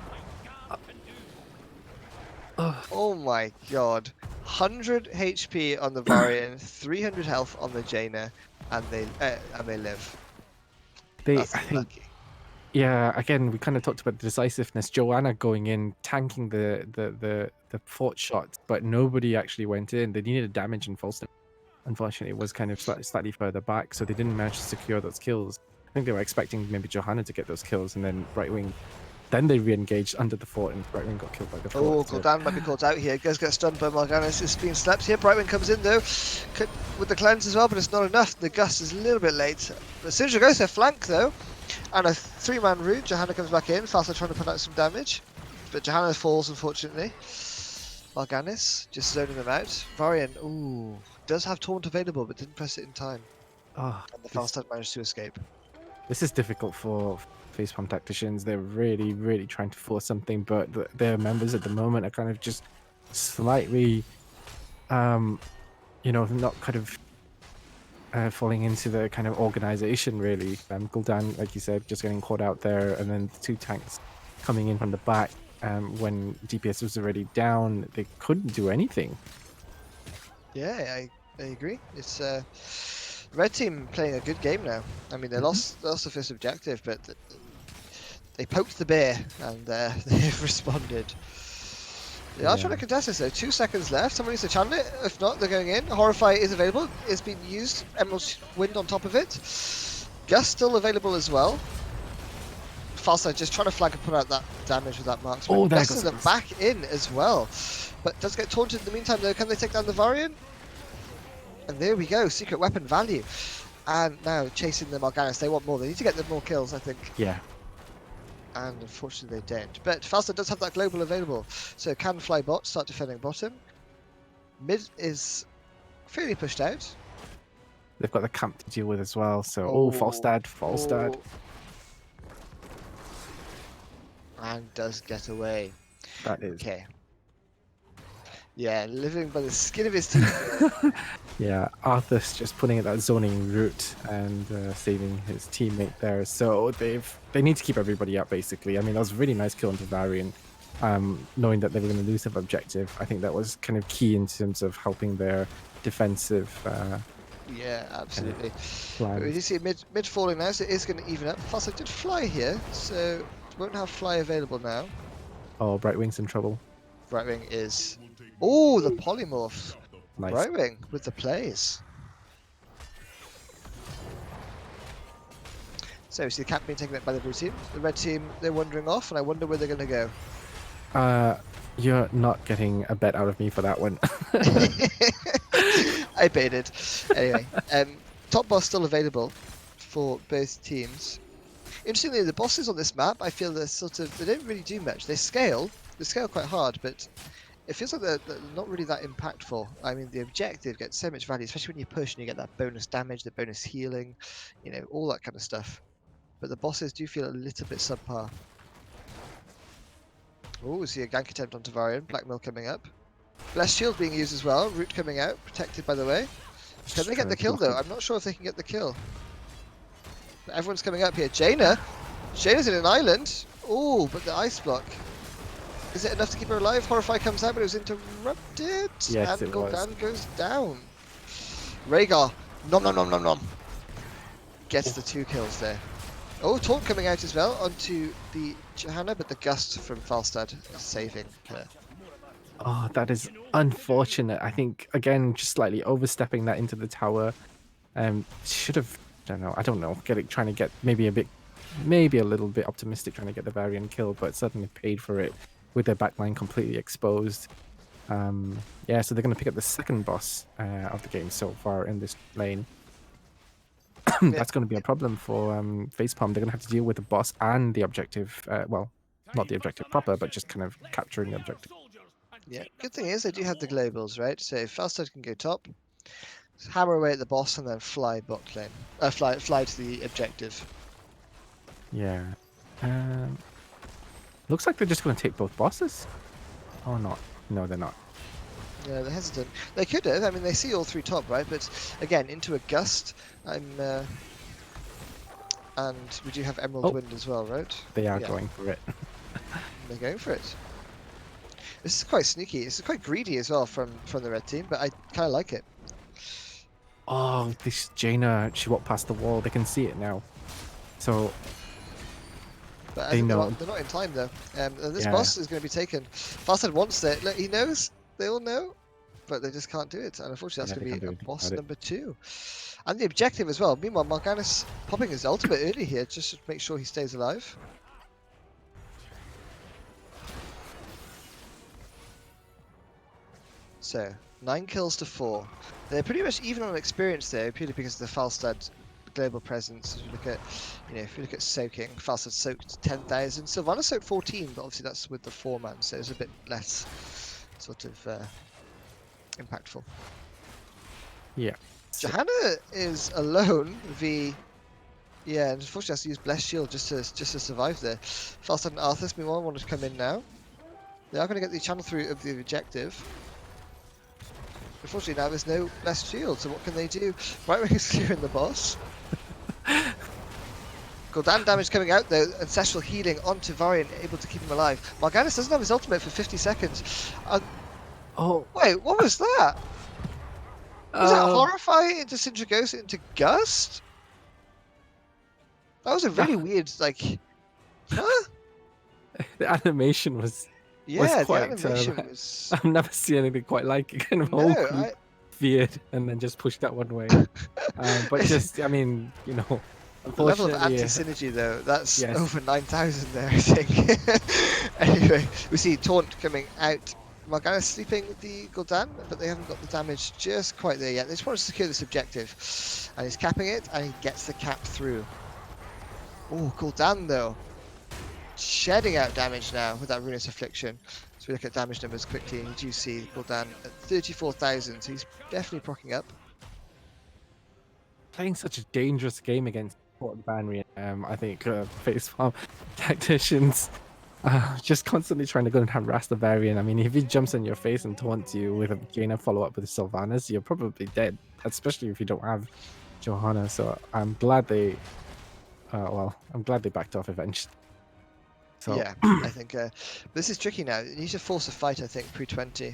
Oh my god. 100 HP on the Varian, 300 health on the Jaina, and they live.
I
That's
think,
lucky.
yeah. Again, we kind of talked about the decisiveness. Joanna going in, tanking the fort shot, but nobody actually went in. They needed damage and false. unfortunately, was kind of slightly further back, so they didn't manage to secure those kills. I think they were expecting maybe Johanna to get those kills, and then right wing. Then they re-engaged under the fort, and right wing got killed by the fort.
Oh,
So,
Gul'dan might be caught out here. Does get stunned by Morganis. Is being slept here. Brightwing comes in though, with the cleanse as well, but it's not enough. The gust is a little bit late. But as soon as she goes, their flank though, and a 3-man route. Johanna comes back in. Faster trying to put out some damage, but Johanna falls unfortunately. Morganis just zoning them out. Varian, ooh, does have taunt available, but didn't press it in time.
ah,
And the Falstad managed to escape.
this is difficult for Facepalm Tacticians. They're really trying to force something, but their members at the moment are kind of just slightly, not kind of falling into the kind of organization really. Gul'dan, like you said, just getting caught out there, and then the 2 tanks coming in from the back. When DPS was already down, they couldn't do anything.
Yeah, I agree. It's red team playing a good game now. I mean, they lost the first objective, but they poked the bear and they've responded. They are trying to contest this though. 2 seconds left. Someone needs to channel it. If not, they're going in. Horrify is available. It's been used. Emerald Wind on top of it. Gust still available as well. Falstad just trying to flag and put out that damage with that marksman.
Oh, there
Gust
goes
is back in as well. But does get taunted in the meantime though. Can they take down the Varian? And there we go. Secret weapon value. And now chasing the Morganis. They want more. They need to get them more kills, I think.
Yeah.
And unfortunately they don't. But Falstad does have that global available, so can fly bot, start defending bottom. Mid is fairly pushed out.
They've got the camp to deal with as well, so Falstad.
Oh. And does get away.
That is.
Okay. Yeah, living by the skin of his teeth.
Yeah, Arthur's just putting that zoning route and saving his teammate there. So they need to keep everybody up basically. I mean, that was a really nice kill into Varian. Knowing that they were going to lose their objective, I think that was kind of key in terms of helping their defensive.
Yeah, absolutely.
Plan.
We do see mid falling now, so it is going to even up. Falstad did fly here, so won't have fly available now.
Oh, Brightwing's in trouble.
Brightwing is. Oh, the polymorph.
Nice.
Brightwing with the plays. So we see the cap being taken up by the blue team. The red team, they're wandering off, and I wonder where they're going to go.
You're not getting a bet out of me for that one.
I baited. Anyway, top boss still available for both teams. Interestingly, the bosses on this map, I feel they're they don't really do much. They scale quite hard, but it feels like they're not really that impactful. I mean, the objective gets so much value, especially when you push and you get that bonus damage, the bonus healing, all that kind of stuff. But the bosses do feel a little bit subpar. Oh, we see a gank attempt onto Varian. Blackmail coming up. Blessed Shield being used as well. Root coming out, protected by the way. Can they get the kill though? I'm not sure if they can get the kill. But everyone's coming up here. Jaina's in an island. Oh, but the ice block. Is it enough to keep her alive? Horrify comes out, but it was interrupted.
Yes,
and
it was.
Gul'dan goes down. Rhaegar, nom. Gets the 2 kills there. Oh, taunt coming out as well onto the Johanna, but the gust from Falstad saving her.
Oh, that is unfortunate. I think again, just slightly overstepping that into the tower. Should have. I don't know. Trying to get maybe a little bit optimistic, trying to get the Varian kill, but suddenly paid for it with their backline completely exposed. Yeah, so they're going to pick up the second boss of the game so far in this lane. That's going to be a problem for Facepalm. They're going to have to deal with the boss and the objective. Well, not the objective proper, but just kind of capturing the objective.
Yeah, good thing is they do have the globals, right? So Falstad can go top, hammer away at the boss, and then fly bot lane. Fly to the objective.
Yeah. Looks like they're just going to take both bosses. Or not. No, they're not.
Yeah, they're hesitant. They could have. I mean, they see all 3 top, right? But again, into a gust. And we do have Emerald Wind as well, right?
They are going for it.
They're going for it. This is quite sneaky. This is quite greedy as well from the red team, but I kind of like it.
Oh, this Jaina, she walked past the wall. They can see it now. So
But I
they
think
know.
they're not in time though. And this boss is going to be taken. Falstad wants it. Look, he knows. They all know. but they just can't do it. And unfortunately,
Yeah,
that's
they
going
can't
to
do
be a
anything
boss
about it.
number 2. And the objective as well. Meanwhile, Morganis popping his ultimate early here just to make sure he stays alive. So, 9 kills to 4. They're pretty much even on experience there, purely because of the Falstad global presence. If you look at, if you look at soaking, Falstad soaked 10,000. Sylvanas soaked 14, but obviously that's with the 4-man, so it's a bit less sort of impactful.
Yeah. So,
Johanna is alone. Yeah, and unfortunately has to use Blessed Shield just to survive there. Falstad and Arthas, meanwhile, want to come in now. They are going to get the channel through of the objective. Unfortunately now there's no Blessed Shield, so what can they do? Right Wing is clearing the boss. Gul'dan damage coming out though, Ancestral healing onto Varian, able to keep him alive. Morganis doesn't have his ultimate for 50 seconds.
oh,
Wait, what was that? Was that Horrify into Sindragosa into Gust? That was a really weird, huh?
the animation was
Yeah, the
quite.
animation was...
I've never seen anything quite like it. Kind of
No,
whole group veered and then just pushed that one way. But just, I mean,
The level of
unfortunately,
anti-synergy though, that's
yes.
over 9,000 there, I think. Anyway, we see Taunt coming out. Morgana sleeping the Gul'dan, but they haven't got the damage just quite there yet. They just want to secure this objective. And he's capping it, and he gets the cap through. Oh, Gul'dan though. Shedding out damage now with that Ruinous Affliction. So we look at damage numbers quickly, and you do see Gul'dan at 34,000, so he's definitely procking up.
Playing such a dangerous game against Banry. I think Facepalm Tacticians just constantly trying to go and harass the Varian. I mean, if he jumps in your face and taunts you with a Jaina follow-up with Sylvanas, you're probably dead, especially if you don't have Johanna. So I'm glad they, I'm glad they backed off eventually. So.
Yeah, I think this is tricky now. You need to force a fight, I think, pre-20.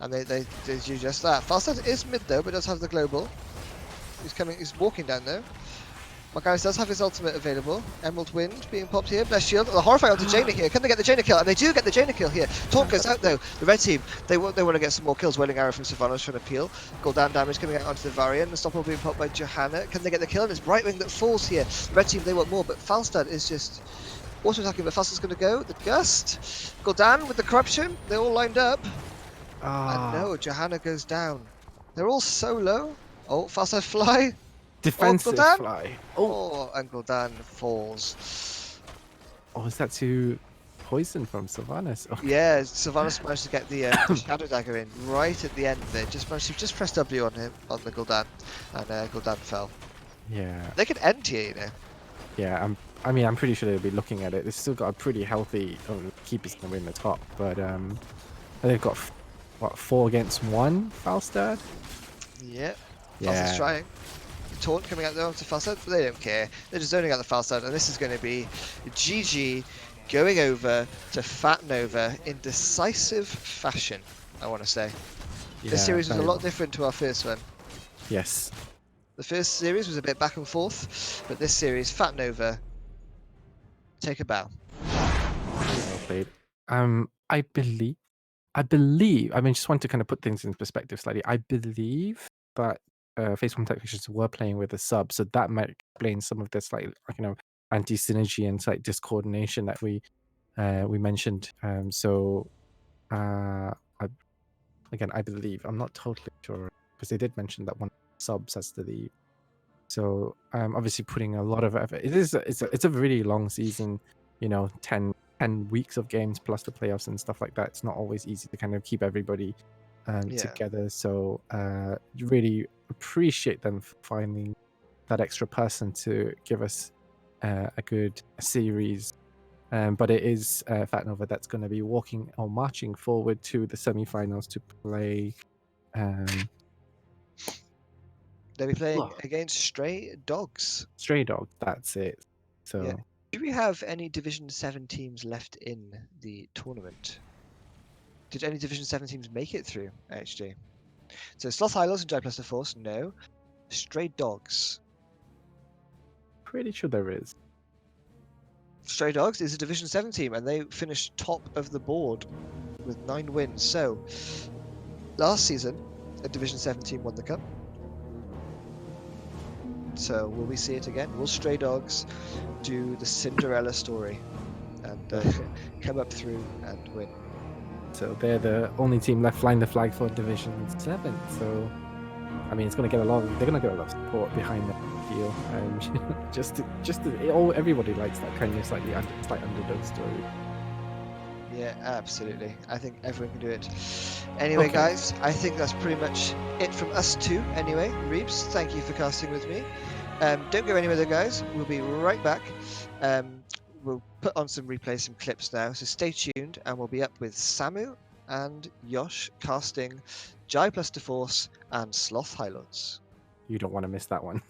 And they do just that. Falstad is mid though, but does have the global. He's walking down though. Morganis does have his ultimate available. Emerald Wind being popped here. Blessed Shield. The Horrify onto Jaina here. Can they get the Jaina kill? And they do get the Jaina kill here. Taunt goes out though. The red team, they want to get some more kills. Wailing Arrow from Sylvanas trying to peel. Gul'dan damage coming out onto the Varian. The Stopper being popped by Johanna. Can they get the kill? And it's Bright Wing that falls here. The red team, they want more, but Falstad is just auto attacking. But Falstad's going to go. The Gust. Gul'dan with the Corruption. They're all lined up. And no, Johanna goes down. They're all so low. Oh, Falstad fly.
Defensive
Gul'dan?
fly.
Oh, and Gul'dan falls.
Oh, is that too poison from Sylvanas? Oh.
Yeah, Sylvanas managed to get the Shadow Dagger in right at the end there. Just press W on him, on the Gul'dan, and Gul'dan fell.
Yeah.
They could end here,
Yeah, I'm pretty sure they'll be looking at it. They've still got a pretty healthy keepers going to win the top, but they've got 4 against 1 Falstad.
Yeah.
Yeah.
Falstad's trying. Taunt coming out there onto Falstad, but they don't care. They're just zoning out the Falstad, and this is going to be GG going over to Fat Nova in decisive fashion, I want to say.
Yeah,
This series was a lot different to our first one.
Yes.
The first series was a bit back and forth, but this series, Fat Nova, take a bow.
Well played. I believe. I mean, just want to kind of put things in perspective slightly. I believe that Facepalm Tacticians were playing with a sub, so that might explain some of the slight, anti-synergy and slight discoordination that we mentioned. I believe. I'm not totally sure because they did mention that one subs has to leave. So obviously putting a lot of effort. It's a really long season. 10 weeks of games plus the playoffs and stuff like that. It's not always easy to kind of keep everybody together. So really appreciate them finding that extra person to give us a good series. But it is Fat Nova that's going to be walking or marching forward to the semi-finals to play.
They'll be playing against Stray Dogs.
Stray Dog, that's it. So.
Yeah. Do we have any Division 7 teams left in the tournament? Did any Division 7 teams make it through, HG? So Sloth Highlands and Giant Force, no. Stray Dogs.
Pretty sure there is.
Stray Dogs is a Division 7 team, and they finished top of the board. with 9 wins. So, last season, a Division 7 team won the cup. So, will we see it again? Will Stray Dogs do the Cinderella story and come up through and win?
So they're the only team left flying the flag for Division 7. So, I mean, it's going to get a lot. They're going to get a lot of support behind them. I feel, everybody likes that kind of slight underdog story.
Yeah, absolutely. I think everyone can do it. Anyway,
Okay.
guys, I think that's pretty much it from us two. Anyway, Reeves, thank you for casting with me. Don't go anywhere, though, guys. We'll be right back. We'll put on some replays, some clips now. So stay tuned, and we'll be up with Samu and Yosh casting Jai plus DeForce and Sloth Highlords.
You don't want to miss that one.